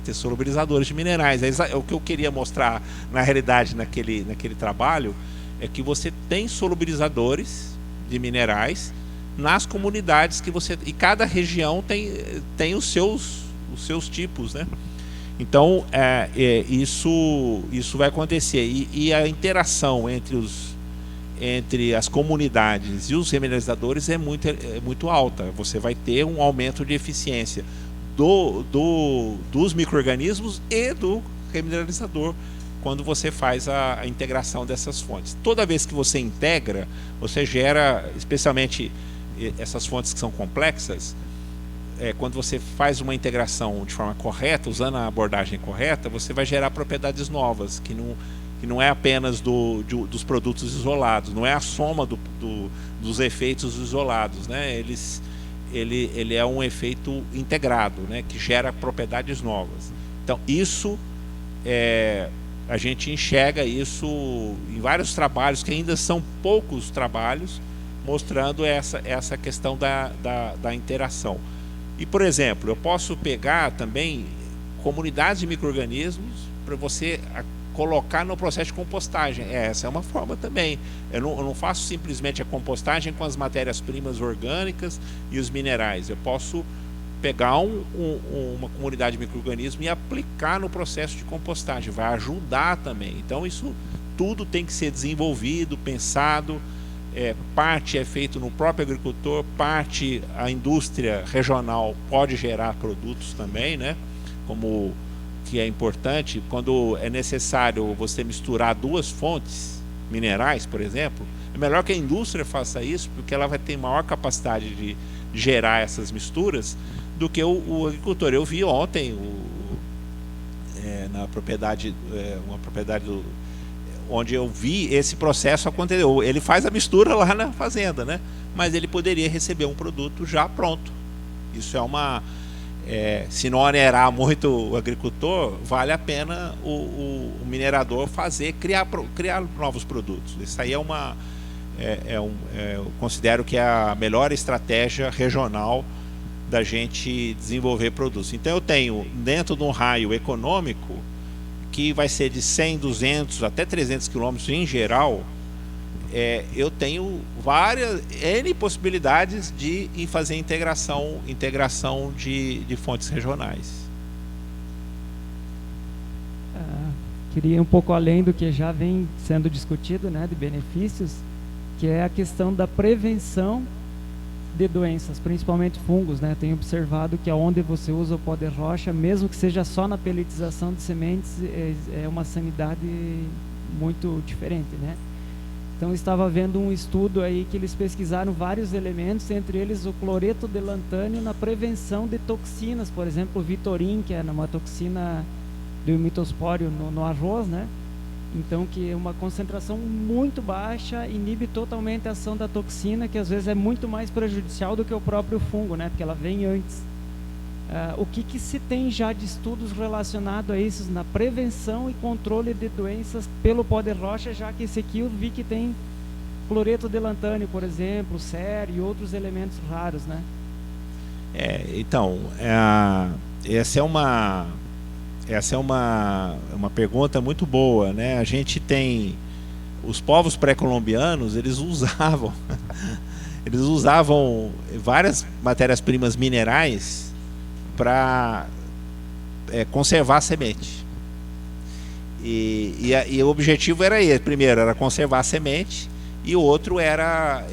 S3: ter solubilizadores de minerais. O que eu queria mostrar na realidade naquele trabalho é que você tem solubilizadores de minerais nas comunidades e cada região tem os seus os seus tipos, né? Então, isso vai acontecer. E a interação entre as comunidades e os remineralizadores é muito alta. Você vai ter um aumento de eficiência dos micro-organismos e do remineralizador quando você faz a integração dessas fontes. Toda vez que você integra, você gera, especialmente essas fontes que são complexas, quando você faz uma integração de forma correta, usando a abordagem correta, você vai gerar propriedades novas, que não é apenas dos produtos isolados, não é a soma dos efeitos isolados, né? Ele é um efeito integrado, né? Que gera propriedades novas. Então, isso a gente enxerga isso em vários trabalhos, que ainda são poucos trabalhos, mostrando essa questão da interação. E, por exemplo, eu posso pegar também comunidades de micro-organismos para você colocar no processo de compostagem. Essa é uma forma também. Eu não faço simplesmente a compostagem com as matérias-primas orgânicas e os minerais. Eu posso pegar uma comunidade de micro-organismos e aplicar no processo de compostagem. Vai ajudar também. Então, isso tudo tem que ser desenvolvido, pensado. Parte é feito no próprio agricultor, parte a indústria regional pode gerar produtos também, né? Como que é importante, quando é necessário você misturar duas fontes minerais, por exemplo, é melhor que a indústria faça isso, porque ela vai ter maior capacidade de gerar essas misturas do que o agricultor. Eu vi ontem na propriedade, uma propriedade onde eu vi esse processo acontecer. Ele faz a mistura lá na fazenda, né? Mas ele poderia receber um produto já pronto. Isso se não onerar muito o agricultor, vale a pena o minerador criar novos produtos. Isso aí eu considero que é a melhor estratégia regional da gente desenvolver produtos. Então eu tenho, dentro de um raio econômico, que vai ser de 100, 200 até 300 quilômetros em geral, eu tenho várias N possibilidades de fazer integração de fontes regionais.
S7: Queria um pouco além do que já vem sendo discutido, né, de benefícios, que é a questão da prevenção de doenças, principalmente fungos, né? Tenho observado que aonde você usa o pó de rocha, mesmo que seja só na pelletização de sementes, é uma sanidade muito diferente, né? Então estava vendo um estudo aí que eles pesquisaram vários elementos, entre eles o cloreto de lantânio na prevenção de toxinas, por exemplo, o Vitorin, que é uma toxina do mitospóreo no arroz, né? Então, que uma concentração muito baixa inibe totalmente a ação da toxina, que às vezes é muito mais prejudicial do que o próprio fungo, né? Porque ela vem antes. O que se tem já de estudos relacionados a isso, na prevenção e controle de doenças pelo pó de rocha, já que esse aqui eu vi que tem cloreto de lantânio, por exemplo, sério e outros elementos raros, né?
S3: Então, essa é uma pergunta muito boa, né? A gente tem os povos pré-colombianos, eles usavam várias matérias-primas minerais para conservar a semente. E o objetivo era esse. Primeiro era conservar a semente, e o outro era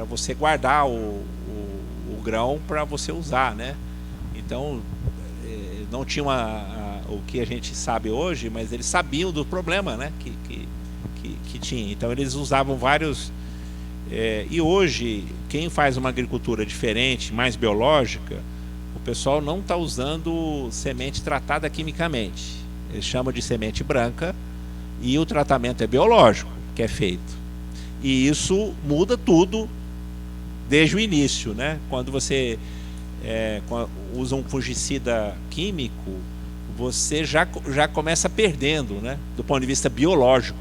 S3: você guardar o grão para você usar, né? Então não tinha o que a gente sabe hoje, mas eles sabiam do problema, né, que tinha. Então eles usavam vários. E hoje, quem faz uma agricultura diferente, mais biológica, o pessoal não está usando semente tratada quimicamente. Eles chamam de semente branca, e o tratamento é biológico que é feito. E isso muda tudo desde o início, né? Quando você usa um fungicida químico, você já começa perdendo, né? Do ponto de vista biológico.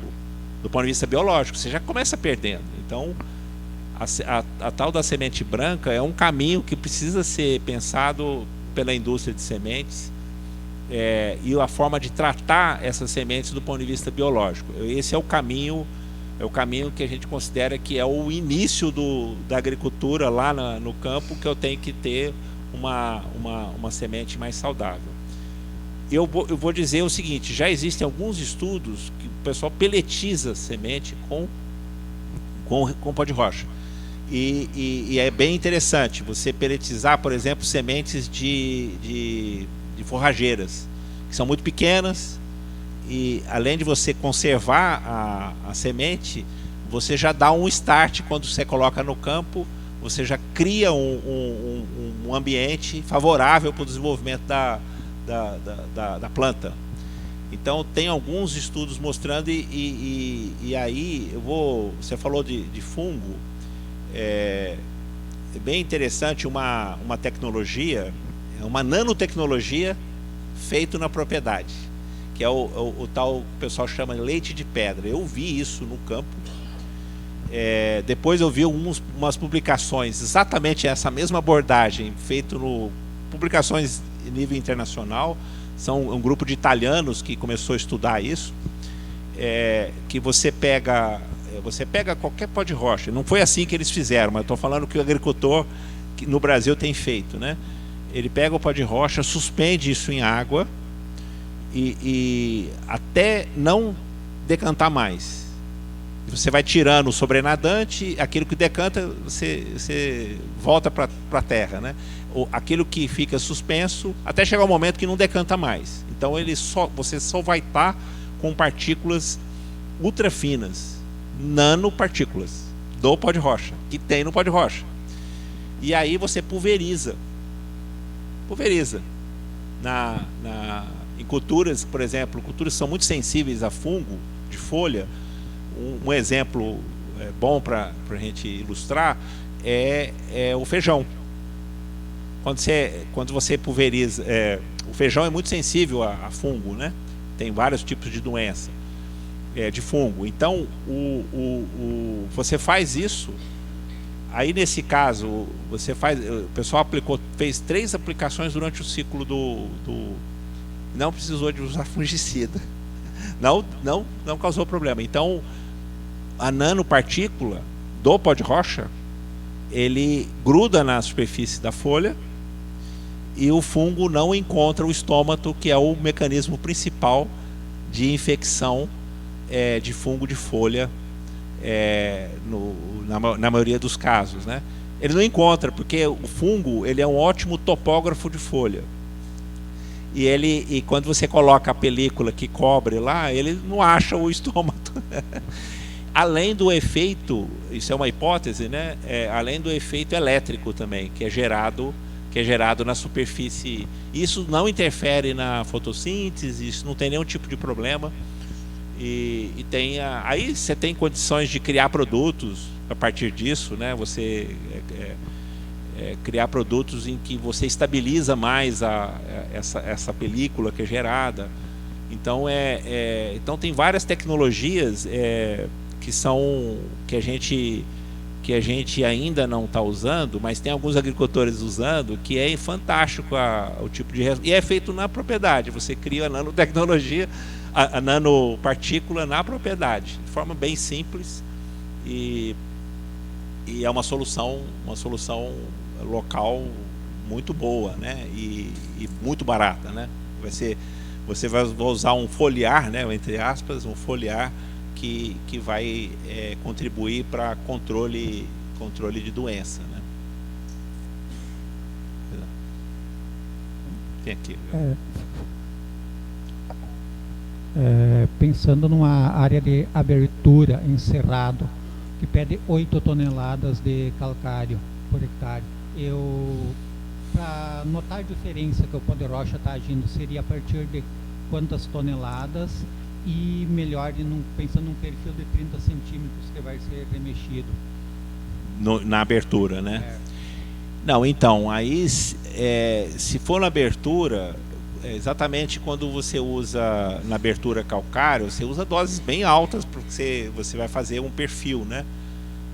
S3: Você já começa perdendo. Então, a tal da semente branca é um caminho que precisa ser pensado pela indústria de sementes, e a forma de tratar essas sementes do ponto de vista biológico. Esse é o caminho que a gente considera que é o início da agricultura lá no campo, que eu tenho que ter uma semente mais saudável. Eu vou dizer o seguinte, já existem alguns estudos que o pessoal peletiza semente com pó de rocha. E é bem interessante você peletizar, por exemplo, sementes de forrageiras, que são muito pequenas, e além de você conservar a semente, você já dá um start quando você coloca no campo, você já cria um ambiente favorável para o desenvolvimento da planta. Então tem alguns estudos mostrando, e aí você falou de fungo, é bem interessante uma tecnologia, uma nanotecnologia feita na propriedade, que é o tal que o pessoal chama de leite de pedra. Eu vi isso no campo. Depois eu vi umas publicações, exatamente essa mesma abordagem, feito publicações em nível internacional. São um grupo de italianos que começou a estudar isso, que você pega qualquer pó de rocha. Não foi assim que eles fizeram, mas estou falando que o agricultor no Brasil tem feito, né? Ele pega o pó de rocha, suspende isso em água e até não decantar mais. Você vai tirando o sobrenadante, aquilo que decanta, você volta para a terra, né? Aquilo que fica suspenso, até chegar o momento que não decanta mais. Então você só vai estar com partículas ultra finas, nanopartículas do pó de rocha, que tem no pó de rocha. E aí você pulveriza em culturas, por exemplo, culturas que são muito sensíveis a fungo de folha. Um exemplo bom para a gente ilustrar é o feijão. Quando você pulveriza, o feijão é muito sensível a fungo, né? Tem vários tipos de doença de fungo. Então você faz isso. Aí nesse caso o pessoal fez 3 aplicações durante o ciclo não precisou de usar fungicida. Não causou problema. Então a nanopartícula do pó de rocha, ele gruda na superfície da folha e o fungo não encontra o estômato, que é o mecanismo principal de infecção de fungo de folha na maioria dos casos, né? Ele não encontra, porque o fungo ele é um ótimo topógrafo de folha. E quando você coloca a película que cobre lá, ele não acha o estômato. Além do efeito, isso é uma hipótese, né? Além do efeito elétrico também, que é gerado na superfície. Isso não interfere na fotossíntese, isso não tem nenhum tipo de problema. Aí você tem condições de criar produtos a partir disso, né? Você criar produtos em que você estabiliza mais essa película que é gerada. Então então tem várias tecnologias que a gente ainda não está usando, mas tem alguns agricultores usando, que é fantástico o tipo de e é feito na propriedade. Você cria a nanotecnologia, a nanopartícula na propriedade, de forma bem simples, e é uma solução local muito boa, né? E muito barata, né? Você vai usar um foliar, né? Entre aspas, um foliar que vai contribuir para controle de doença, né? Tem aqui.
S8: Pensando numa área de abertura em cerrado que pede 8 toneladas de calcário por hectare, para notar a diferença que o pó de rocha está agindo, seria a partir de quantas toneladas? E melhor, pensando num perfil de 30 centímetros que vai ser remexido
S3: na abertura, né? Não, então, aí se for na abertura, exatamente quando você usa na abertura calcário, você usa doses bem altas, porque você vai fazer um perfil, né?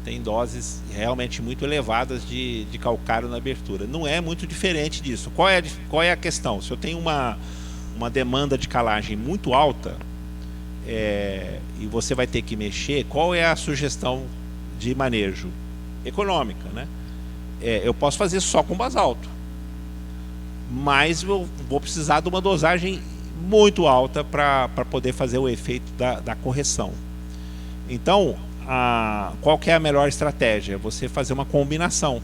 S3: Tem doses realmente muito elevadas de calcário na abertura. Não é muito diferente disso. Qual é a questão? Se eu tenho uma demanda de calagem muito alta, e você vai ter que mexer, qual é a sugestão de manejo? Econômica, né? Eu posso fazer só com basalto. mas eu vou precisar de uma dosagem muito alta para poder fazer o efeito da correção. Então, qual que é a melhor estratégia? Você fazer uma combinação.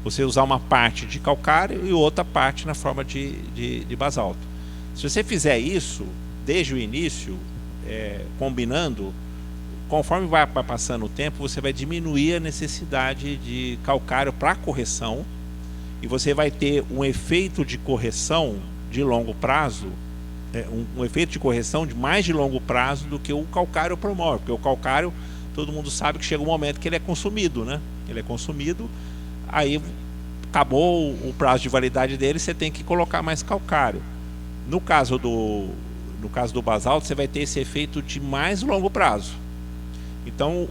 S3: Você usar uma parte de calcário e outra parte na forma de basalto. Se você fizer isso desde o início, combinando, conforme vai passando o tempo, você vai diminuir a necessidade de calcário para correção e você vai ter um efeito de correção de longo prazo, um efeito de correção de mais de longo prazo do que o calcário promove, porque o calcário, todo mundo sabe que chega um momento que ele é consumido, né? Ele é consumido, aí acabou o prazo de validade dele, você tem que colocar mais calcário. No caso do basalto, você vai ter esse efeito de mais longo prazo. Então,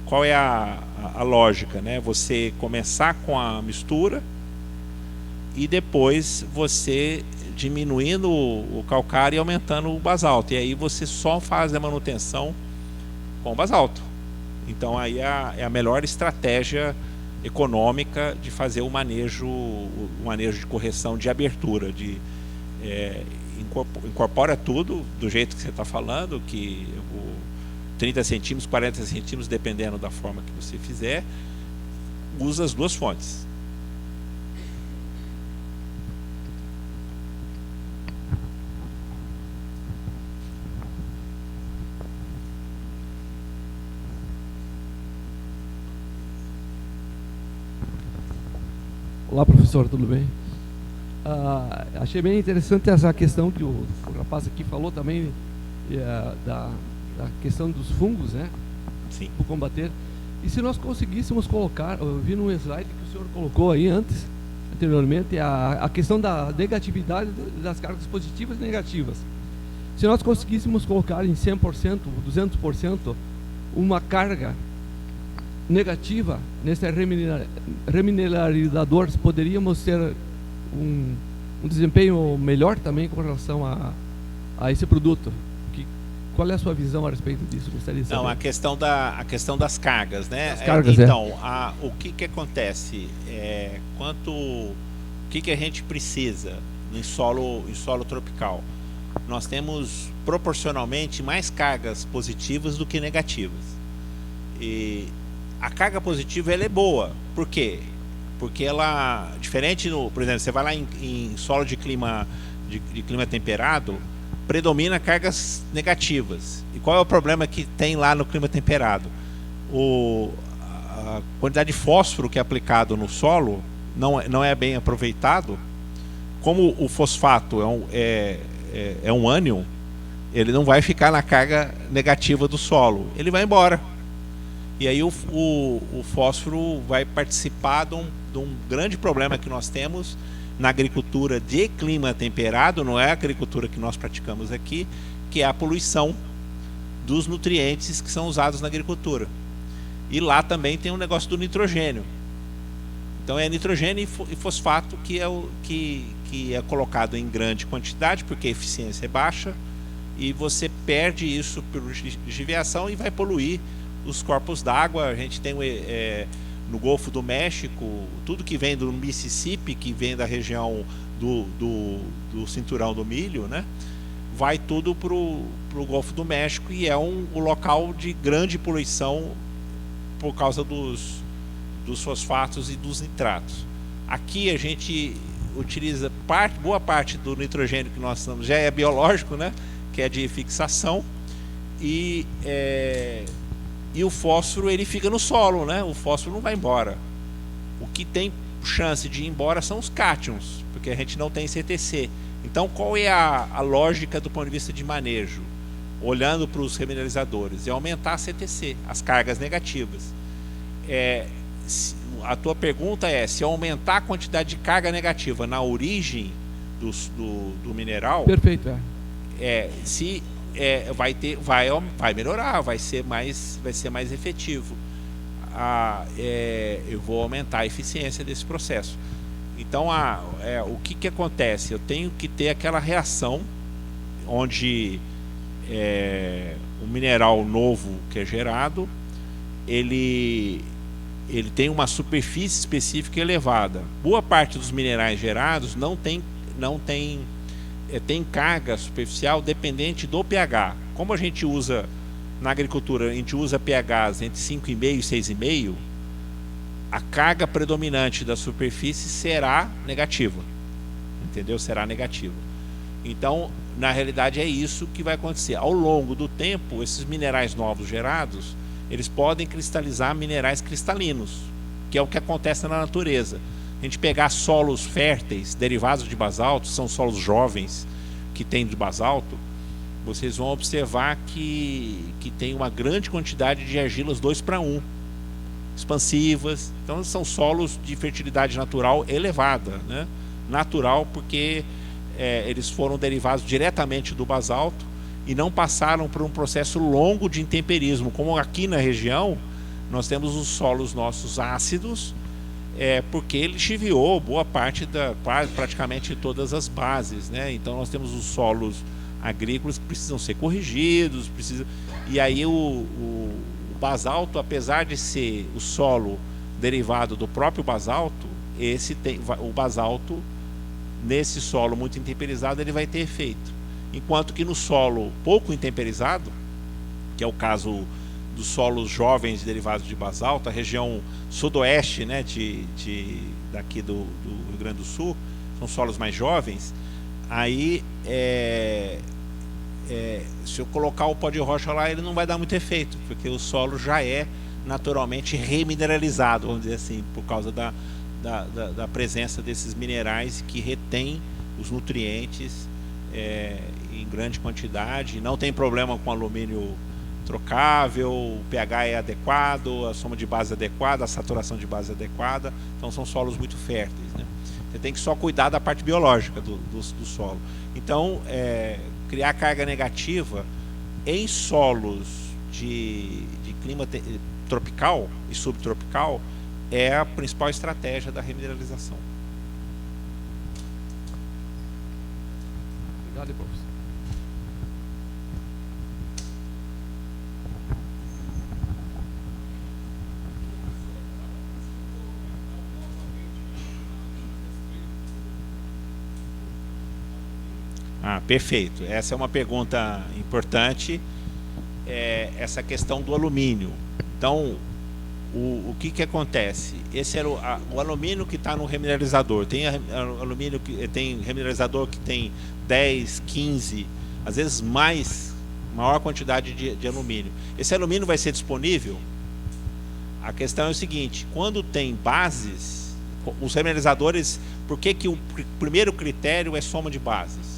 S3: qual é a lógica, né? Você começar com a mistura e depois você diminuindo o calcário e aumentando o basalto. E aí você só faz a manutenção com o basalto. Então, aí é a melhor estratégia econômica de fazer o manejo de correção de abertura, incorpora tudo do jeito que você está falando, que 30 centímetros, 40 centímetros, dependendo da forma que você fizer, usa as duas fontes.
S9: Olá, professor, tudo bem? Achei bem interessante essa questão que o rapaz aqui falou também, da questão dos fungos, né?
S3: Sim.
S9: Por combater. E se nós conseguíssemos colocar, eu vi num slide que o senhor colocou aí anteriormente, a questão da negatividade das cargas positivas e negativas. Se nós conseguíssemos colocar em 100%, 200%, uma carga negativa nesse remineralizador, poderíamos ter um desempenho melhor também com relação a esse produto. Qual é a sua visão a respeito disso? Gostaria de saber.
S3: Não, a questão das cargas, né?
S9: As cargas,
S3: então, o que acontece? O que a gente precisa em solo tropical? Nós temos proporcionalmente mais cargas positivas do que negativas. E a carga positiva ela é boa. Por quê? Porque ela, diferente por exemplo, você vai lá em solo de clima temperado, predomina cargas negativas. E qual é o problema que tem lá no clima temperado? A quantidade de fósforo que é aplicado no solo não é bem aproveitado. Como o fosfato é um ânion, ele não vai ficar na carga negativa do solo, ele vai embora. E aí o fósforo vai participar de um grande problema que nós temos na agricultura de clima temperado, não é a agricultura que nós praticamos aqui, que é a poluição dos nutrientes que são usados na agricultura. E lá também tem um negócio do nitrogênio. Então é nitrogênio e fosfato que é colocado em grande quantidade, porque a eficiência é baixa, e você perde isso por lixiviação e vai poluir os corpos d'água. A gente tem no Golfo do México, tudo que vem do Mississippi, que vem da região do cinturão do milho, né, vai tudo para o Golfo do México, e é o local de grande poluição por causa dos fosfatos e dos nitratos. Aqui a gente utiliza boa parte do nitrogênio que nós estamos, já é biológico, né, que é de fixação, e o fósforo ele fica no solo, né? O fósforo não vai embora. O que tem chance de ir embora são os cátions, porque a gente não tem CTC. Então, qual é a lógica do ponto de vista de manejo? Olhando para os remineralizadores, é aumentar a CTC, as cargas negativas. A tua pergunta é se aumentar a quantidade de carga negativa na origem do mineral.
S9: Perfeito,
S3: vai melhorar, vai ser mais efetivo. Eu vou aumentar a eficiência desse processo. Então, o que acontece? Eu tenho que ter aquela reação onde o mineral novo que é gerado, ele ele tem uma superfície específica elevada. Boa parte dos minerais gerados tem carga superficial dependente do pH. Como a gente usa na agricultura, a gente usa pHs entre 5,5 e 6,5, a carga predominante da superfície será negativa. Entendeu? Será negativa. Então, na realidade, é isso que vai acontecer. Ao longo do tempo, esses minerais novos gerados, eles podem cristalizar minerais cristalinos, que é o que acontece na natureza. A gente pegar solos férteis, derivados de basalto, são solos jovens que tem de basalto, vocês vão observar que tem uma grande quantidade de argilas 2:1, expansivas. Então, são solos de fertilidade natural elevada, né? Natural porque eles foram derivados diretamente do basalto e não passaram por um processo longo de intemperismo, como aqui na região nós temos os solos nossos ácidos, porque ele chiviou boa parte praticamente todas as bases, né? Então nós temos os solos agrícolas que precisam ser corrigidos, e aí o basalto, apesar de ser o solo derivado do próprio basalto, o basalto nesse solo muito intemperizado ele vai ter efeito, enquanto que no solo pouco intemperizado, que é o caso dos solos jovens derivados de basalto, a região sudoeste, né, daqui do Rio Grande do Sul, são solos mais jovens. Aí se eu colocar o pó de rocha lá, ele não vai dar muito efeito, porque o solo já é naturalmente remineralizado, vamos dizer assim, por causa da presença desses minerais que retêm os nutrientes em grande quantidade. Não tem problema com alumínio trocável, o pH é adequado, a soma de base adequada, a saturação de base adequada. Então são solos muito férteis, né? Você tem que só cuidar da parte biológica do solo. Então, criar carga negativa em solos de clima tropical e subtropical é a principal estratégia da remineralização.
S9: Obrigado, professor.
S3: Perfeito. Essa é uma pergunta importante. Essa questão do alumínio. Então, o que acontece? Esse era o alumínio que está no remineralizador. Tem alumínio que tem remineralizador que tem 10, 15, às vezes maior quantidade de alumínio. Esse alumínio vai ser disponível? A questão é o seguinte: quando tem bases, os remineralizadores, por que o primeiro critério é soma de bases?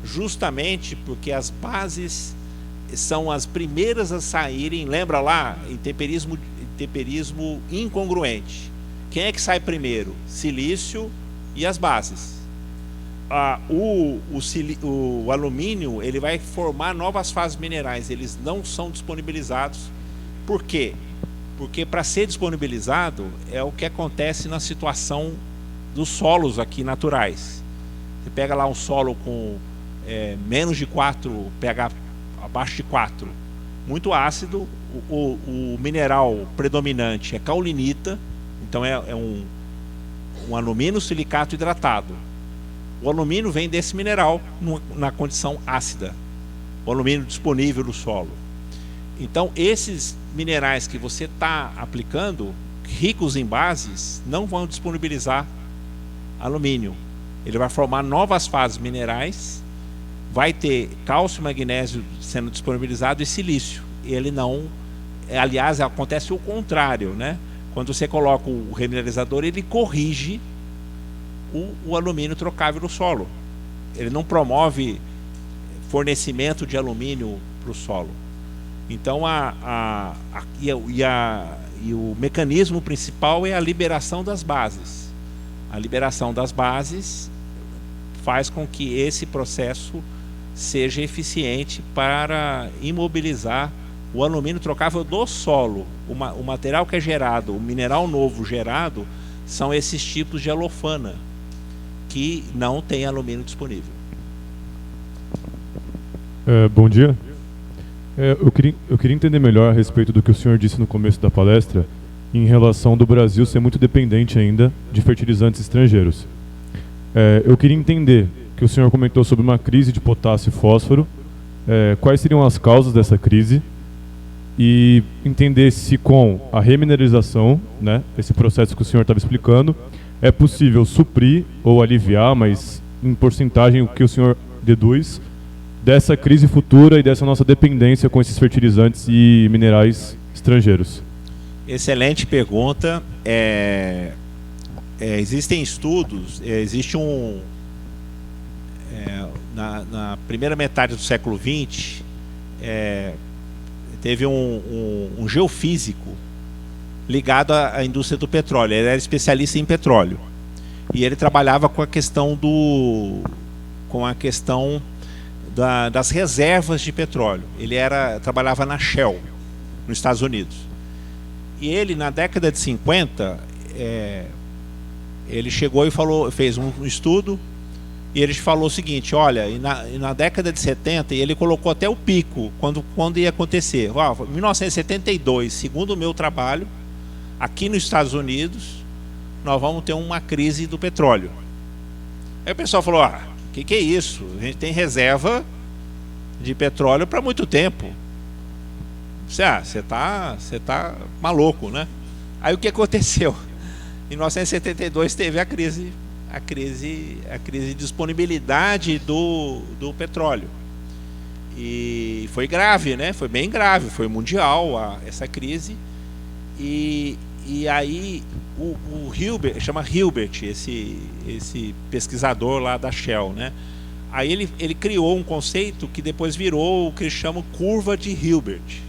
S3: Justamente porque as bases são as primeiras a saírem. Lembra lá, em temperismo incongruente, quem é que sai primeiro? Silício e as bases. O alumínio, ele vai formar novas fases minerais, eles não são disponibilizados. Por quê? Porque para ser disponibilizado é o que acontece na situação dos solos aqui naturais. Você pega lá um solo com menos de 4, pH abaixo de 4, muito ácido, o mineral predominante é caulinita, então é um alumínio silicato hidratado. O alumínio vem desse mineral na condição ácida, o alumínio disponível no solo. Então esses minerais que você está aplicando, ricos em bases, não vão disponibilizar alumínio. Ele vai formar novas fases minerais, vai ter cálcio e magnésio sendo disponibilizado e silício. Ele não, aliás, acontece o contrário, né? Quando você coloca o remineralizador, ele corrige o alumínio trocável no solo. Ele não promove fornecimento de alumínio para o solo. Então o mecanismo principal é a liberação das bases. A liberação das bases faz com que esse processo seja eficiente para imobilizar o alumínio trocável do solo. O material que é gerado, o mineral novo gerado, são esses tipos de alofana que não tem alumínio disponível.
S10: Bom dia. Eu queria entender melhor a respeito do que o senhor disse no começo da palestra, em relação do Brasil ser muito dependente ainda de fertilizantes estrangeiros. Eu queria entender que o senhor comentou sobre uma crise de potássio e fósforo, quais seriam as causas dessa crise, e entender se com a remineralização, né, esse processo que o senhor estava explicando, é possível suprir ou aliviar, mas em porcentagem o que o senhor deduz, dessa crise futura e dessa nossa dependência com esses fertilizantes e minerais estrangeiros.
S3: Excelente pergunta. Existem estudos, existe na primeira metade do século XX, teve um geofísico ligado à indústria do petróleo. Ele era especialista em petróleo e ele trabalhava com a questão das reservas de petróleo. Ele trabalhava na Shell, nos Estados Unidos. E ele, na década de 50, ele chegou e fez um estudo, e ele falou o seguinte: olha, na década de 70, e ele colocou até o pico, quando ia acontecer. 1972, segundo o meu trabalho, aqui nos Estados Unidos, nós vamos ter uma crise do petróleo. Aí o pessoal falou: o que é isso? A gente tem reserva de petróleo para muito tempo. Você tá maluco, né? Aí o que aconteceu? Em 1972 teve a crise de disponibilidade do petróleo. E foi grave, né? Foi bem grave, foi mundial essa crise. E aí o Hilbert, chama Hilbert, esse pesquisador lá da Shell, né? Aí ele criou um conceito que depois virou o que eles chamam curva de Hilbert.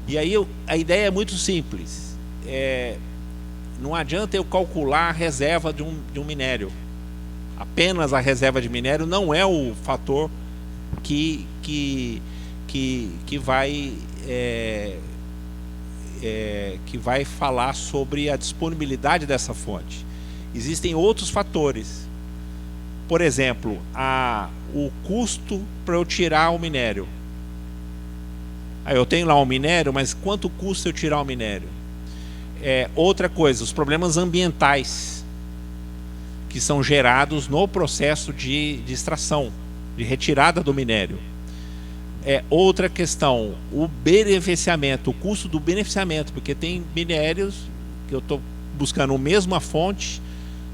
S3: E aí a ideia é muito simples. Não adianta eu calcular a reserva de um minério. Apenas a reserva de minério não é o fator que vai falar sobre a disponibilidade dessa fonte. Existem outros fatores. Por exemplo, o custo para eu tirar o minério. Eu tenho lá um minério, mas quanto custa eu tirar o minério? Outra coisa, os problemas ambientais que são gerados no processo de extração, de retirada do minério. Outra questão, o beneficiamento, o custo do beneficiamento, porque tem minérios que eu estou buscando a mesma fonte,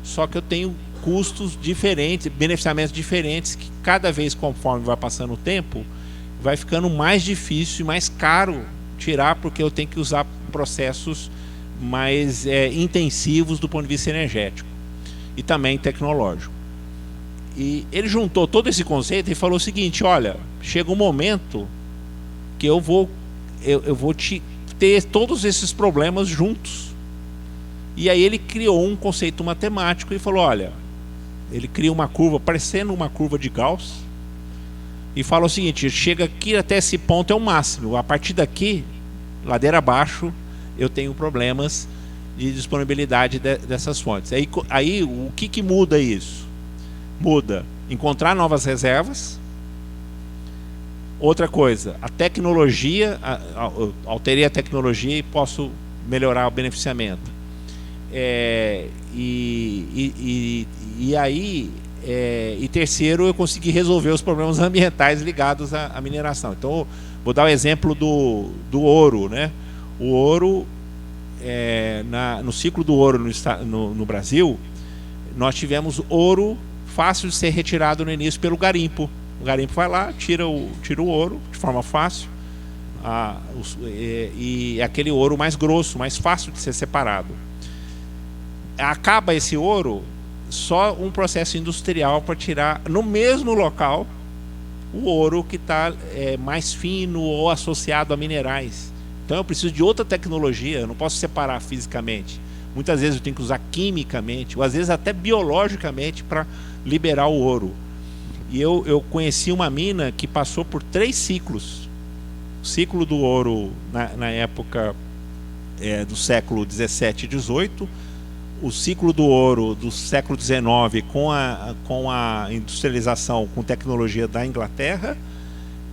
S3: só que eu tenho custos diferentes, beneficiamentos diferentes, que cada vez conforme vai passando o tempo, vai ficando mais difícil e mais caro tirar, porque eu tenho que usar processos mais intensivos do ponto de vista energético e também tecnológico. E ele juntou todo esse conceito e falou o seguinte: olha, chega um momento que eu vou ter todos esses problemas juntos. E aí ele criou um conceito matemático e falou: olha, ele cria uma curva parecendo uma curva de Gauss e fala o seguinte: chega aqui até esse ponto é o máximo, a partir daqui, ladeira abaixo, eu tenho problemas de disponibilidade dessas fontes. Aí o que muda isso? Muda encontrar novas reservas. Outra coisa, a tecnologia, alterei a tecnologia e posso melhorar o beneficiamento. E terceiro, eu consegui resolver os problemas ambientais ligados à mineração. Então, vou dar o exemplo do ouro, né? O ouro, no ciclo do ouro no Brasil, nós tivemos ouro fácil de ser retirado no início pelo garimpo. O garimpo vai lá, tira o ouro de forma fácil, e aquele ouro mais grosso, mais fácil de ser separado. Acaba esse ouro, só um processo industrial para tirar no mesmo local o ouro que está mais fino ou associado a minerais. Então eu preciso de outra tecnologia, eu não posso separar fisicamente. Muitas vezes eu tenho que usar quimicamente, ou às vezes até biologicamente, para liberar o ouro. E eu conheci uma mina que passou por 3 ciclos. O ciclo do ouro na época do século 17 e 18, o ciclo do ouro do século 19 com a industrialização com tecnologia da Inglaterra,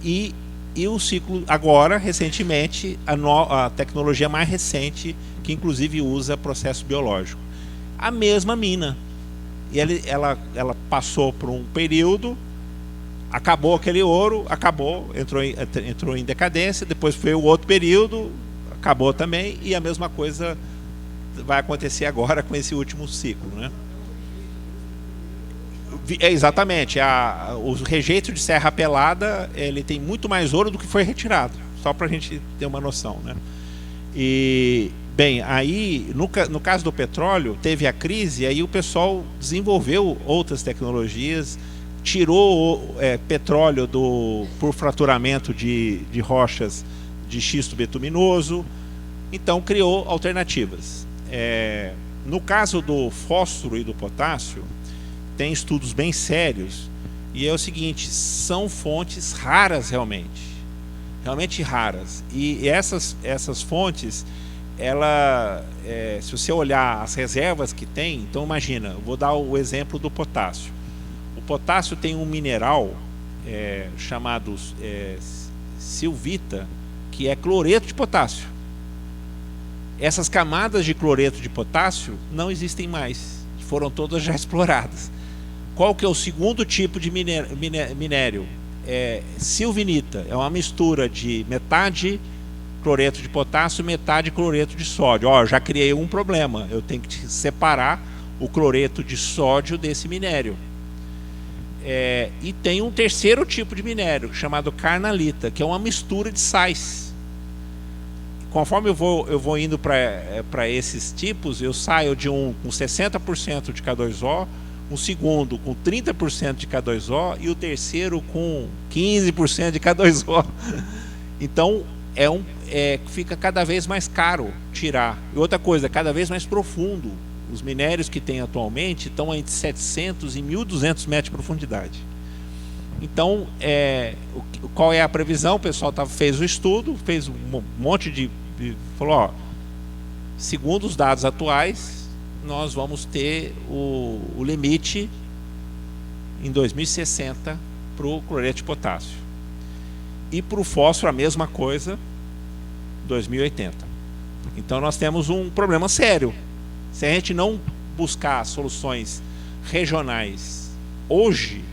S3: e E o ciclo, agora, recentemente, a tecnologia mais recente, que inclusive usa processo biológico. A mesma mina. E ela passou por um período, acabou aquele ouro, entrou em decadência, depois foi o outro período, acabou também, e a mesma coisa vai acontecer agora com esse último ciclo, né? Exatamente, o rejeito de serra pelada, ele tem muito mais ouro do que foi retirado, só para a gente ter uma noção, né? E, bem, aí no caso do petróleo, teve a crise, aí o pessoal desenvolveu outras tecnologias, tirou petróleo por fraturamento de rochas de xisto betuminoso, então criou alternativas. No caso do fósforo e do potássio, tem estudos bem sérios, e é o seguinte, são fontes raras realmente raras, e essas fontes, se você olhar as reservas que tem, então imagina, eu vou dar o exemplo do potássio. O potássio tem um mineral chamado silvita, que é cloreto de potássio. Essas camadas de cloreto de potássio não existem mais, foram todas já exploradas. Qual que é o segundo tipo de minério? Silvinita, é uma mistura de metade cloreto de potássio, metade cloreto de sódio. Já criei um problema, eu tenho que separar o cloreto de sódio desse minério. E tem um terceiro tipo de minério, chamado carnalita, que é uma mistura de sais. Conforme eu vou indo para esses tipos, eu saio de um com 60% de K2O, um segundo com 30% de K2O e o terceiro com 15% de K2O. Então, fica cada vez mais caro tirar. E outra coisa, cada vez mais profundo. Os minérios que tem atualmente estão entre 700 e 1.200 metros de profundidade. Então, qual é a previsão? O pessoal fez o estudo, fez um monte falou, segundo os dados atuais, nós vamos ter o limite em 2060 para o cloreto de potássio. E para o fósforo a mesma coisa, 2080. Então nós temos um problema sério. Se a gente não buscar soluções regionais hoje,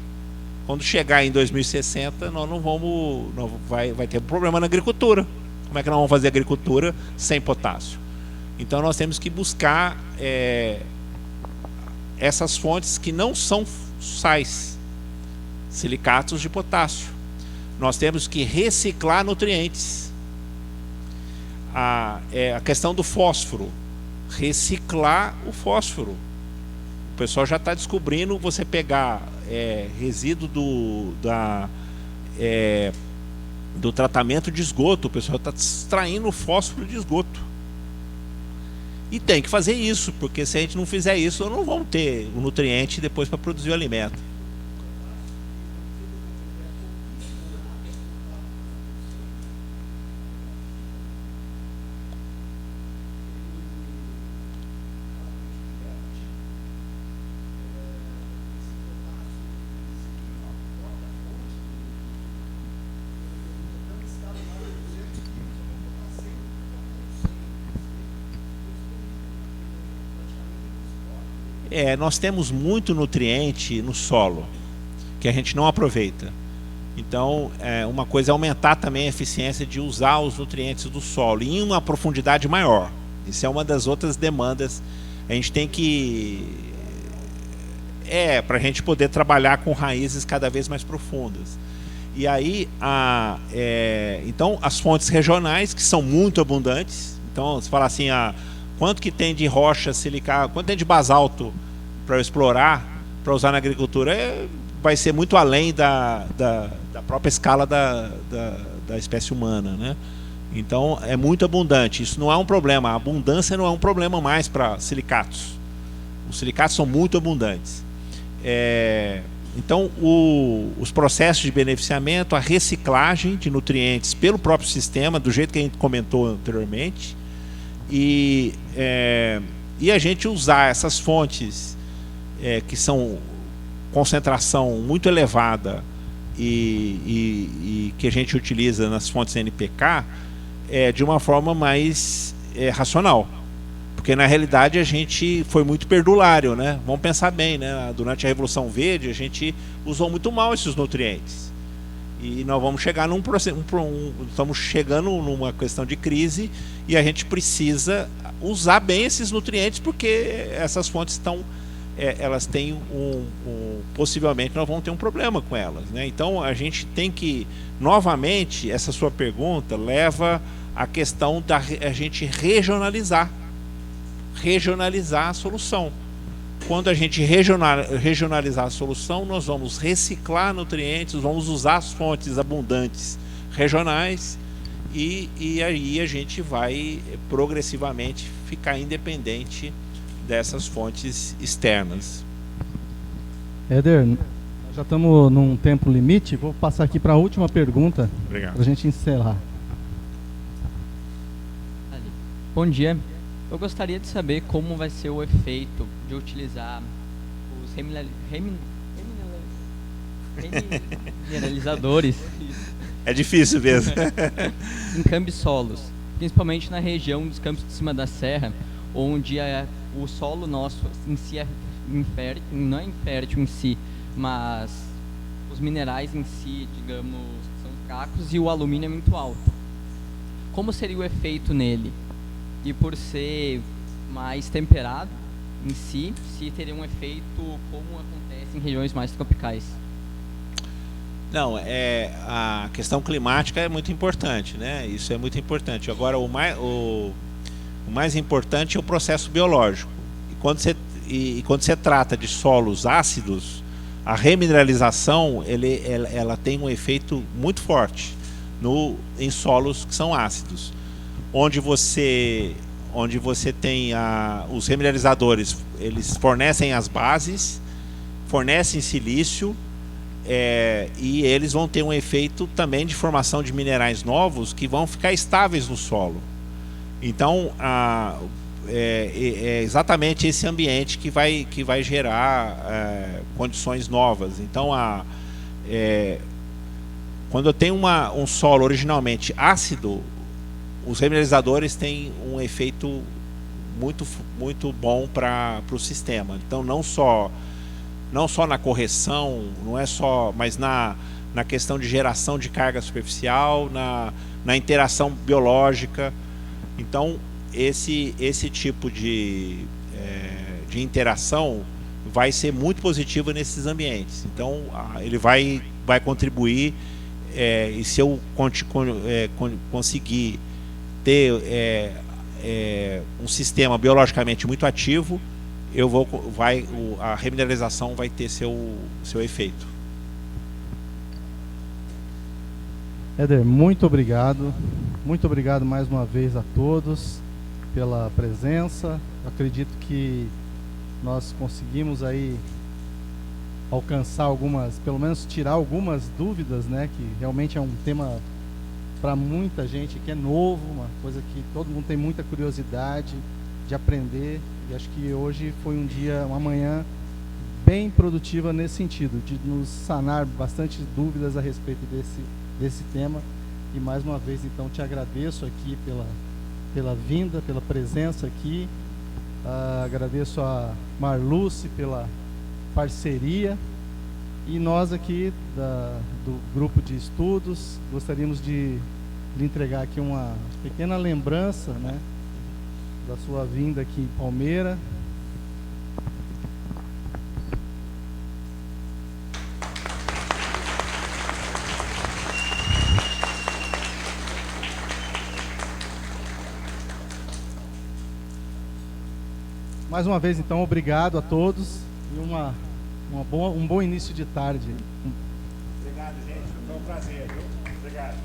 S3: quando chegar em 2060, nós não vamos, vai ter um problema na agricultura. Como é que nós vamos fazer agricultura sem potássio? Então nós temos que buscar essas fontes que não são sais, silicatos de potássio. Nós temos que reciclar nutrientes. A questão do fósforo, reciclar o fósforo. O pessoal já está descobrindo, você pegar resíduo do tratamento de esgoto, o pessoal está extraindo o fósforo de esgoto. E tem que fazer isso, porque se a gente não fizer isso, nós não vamos ter o nutriente depois para produzir o alimento. Nós temos muito nutriente no solo que a gente não aproveita. Então, uma coisa é aumentar também a eficiência de usar os nutrientes do solo em uma profundidade maior. Isso é uma das outras demandas. A gente tem que... para a gente poder trabalhar com raízes cada vez mais profundas. E aí, então, as fontes regionais, que são muito abundantes. Então, se falar assim, quanto que tem de rocha silicada, quanto tem de basalto para explorar, para usar na agricultura, vai ser muito além da própria escala da espécie humana, né? Então é muito abundante, isso não é um problema, a abundância não é um problema mais para silicatos. Os silicatos são muito abundantes. Então os processos de beneficiamento, a reciclagem de nutrientes pelo próprio sistema, do jeito que a gente comentou anteriormente, e a gente usar essas fontes que são concentração muito elevada e que a gente utiliza nas fontes NPK de uma forma mais racional. Porque na realidade a gente foi muito perdulário, né? Vamos pensar bem, né? Durante a Revolução Verde a gente usou muito mal esses nutrientes. E nós vamos chegar estamos chegando numa questão de crise e a gente precisa usar bem esses nutrientes, porque essas fontes estão, elas têm possivelmente nós vamos ter um problema com elas, né? Então a gente tem que, novamente, essa sua pergunta leva à questão da a gente regionalizar a solução. Quando a gente regionalizar a solução, nós vamos reciclar nutrientes, vamos usar as fontes abundantes regionais e aí a gente vai progressivamente ficar independente dessas fontes externas.
S1: Éder, já estamos num tempo limite, vou passar aqui para a última pergunta.
S3: Obrigado.
S1: Para a gente encerrar.
S11: Bom dia. Eu gostaria de saber como vai ser o efeito de utilizar os remineralizadores
S3: É difícil mesmo.
S11: em cambisolos, principalmente na região dos campos de cima da serra, onde o solo nosso em si não é infértil em si, mas os minerais em si, digamos, são fracos e o alumínio é muito alto. Como seria o efeito nele? E por ser mais temperado em si, se teria um efeito como acontece em regiões mais tropicais?
S3: Não, a questão climática é muito importante, né? Isso é muito importante. Agora, o mais importante é o processo biológico. E quando você trata de solos ácidos, a remineralização ela tem um efeito muito forte em solos que são ácidos. Onde você tem os remineralizadores, eles fornecem as bases, fornecem silício, e eles vão ter um efeito também de formação de minerais novos que vão ficar estáveis no solo. Então, é exatamente esse ambiente que vai gerar condições novas. Então, quando eu tenho um solo originalmente ácido, os remineralizadores têm um efeito muito, muito bom para o sistema. Então, não só na correção, mas na questão de geração de carga superficial, na interação biológica. Então, esse tipo de interação vai ser muito positivo nesses ambientes. Então, ele vai contribuir, e se eu conseguir ter um sistema biologicamente muito ativo, a remineralização vai ter seu efeito.
S1: Éder, muito obrigado mais uma vez a todos pela presença. Eu acredito que nós conseguimos aí alcançar pelo menos tirar algumas dúvidas, né, que realmente é um tema para muita gente que é novo, uma coisa que todo mundo tem muita curiosidade de aprender, e acho que hoje foi uma manhã bem produtiva nesse sentido, de nos sanar bastante dúvidas a respeito desse tema. E mais uma vez, então, te agradeço aqui pela vinda, pela presença aqui. Agradeço a Marluce pela parceria. E nós aqui do grupo de estudos gostaríamos de lhe entregar aqui uma pequena lembrança, né, da sua vinda aqui em Palmeira. Mais uma vez, então, obrigado a todos e um bom início de tarde.
S3: Obrigado, gente. Foi um prazer, viu? Obrigado.